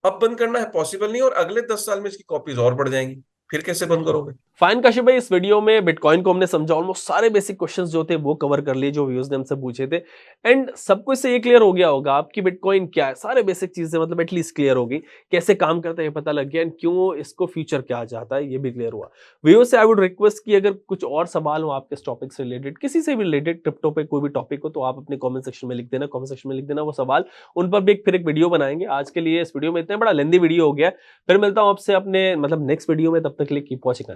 Speaker 2: अब बंद करना है पॉसिबल नहीं, और अगले 10 साल में इसकी कॉपीज और बढ़ जाएंगी, फिर कैसे बंद करोगे?
Speaker 1: फाइन काशिफ भाई, इस वीडियो में बिटकॉइन को हमने समझा, ऑलमोस्ट सारे बेसिक क्वेश्चंस जो थे वो कवर कर लिए जो व्यूअर्स ने हमसे पूछे थे, एंड सबको इससे ये क्लियर हो गया होगा आपकी बिटकॉइन क्या है, सारे बेसिक चीजें मतलब एटलीस्ट क्लियर हो गई, कैसे काम करता है ये पता लग गया, एंड क्यों इसको फ्यूचर क्या चाहता है ये भी क्लियर हुआ। व्यूअर्स से आई वुड रिक्वेस्ट कि अगर कुछ और सवाल हो आपके इस टॉपिक से रिलेटेड, किसी से भी रिलेटेड, क्रिप्टो पे कोई भी टॉपिक हो, तो आप अपने कॉमेंट सेक्शन में लिख देना, कॉमेंट सेक्शन में लिख देना वो सवाल, उन पर भी फिर एक वीडियो बनाएंगे। आज के लिए इस वीडियो में इतना बड़ा लेंदी वीडियो हो गया, फिर मिलता हूं आपसे अपने मतलब नेक्स्ट वीडियो में, तब तक के लिए कीप वॉचिंग।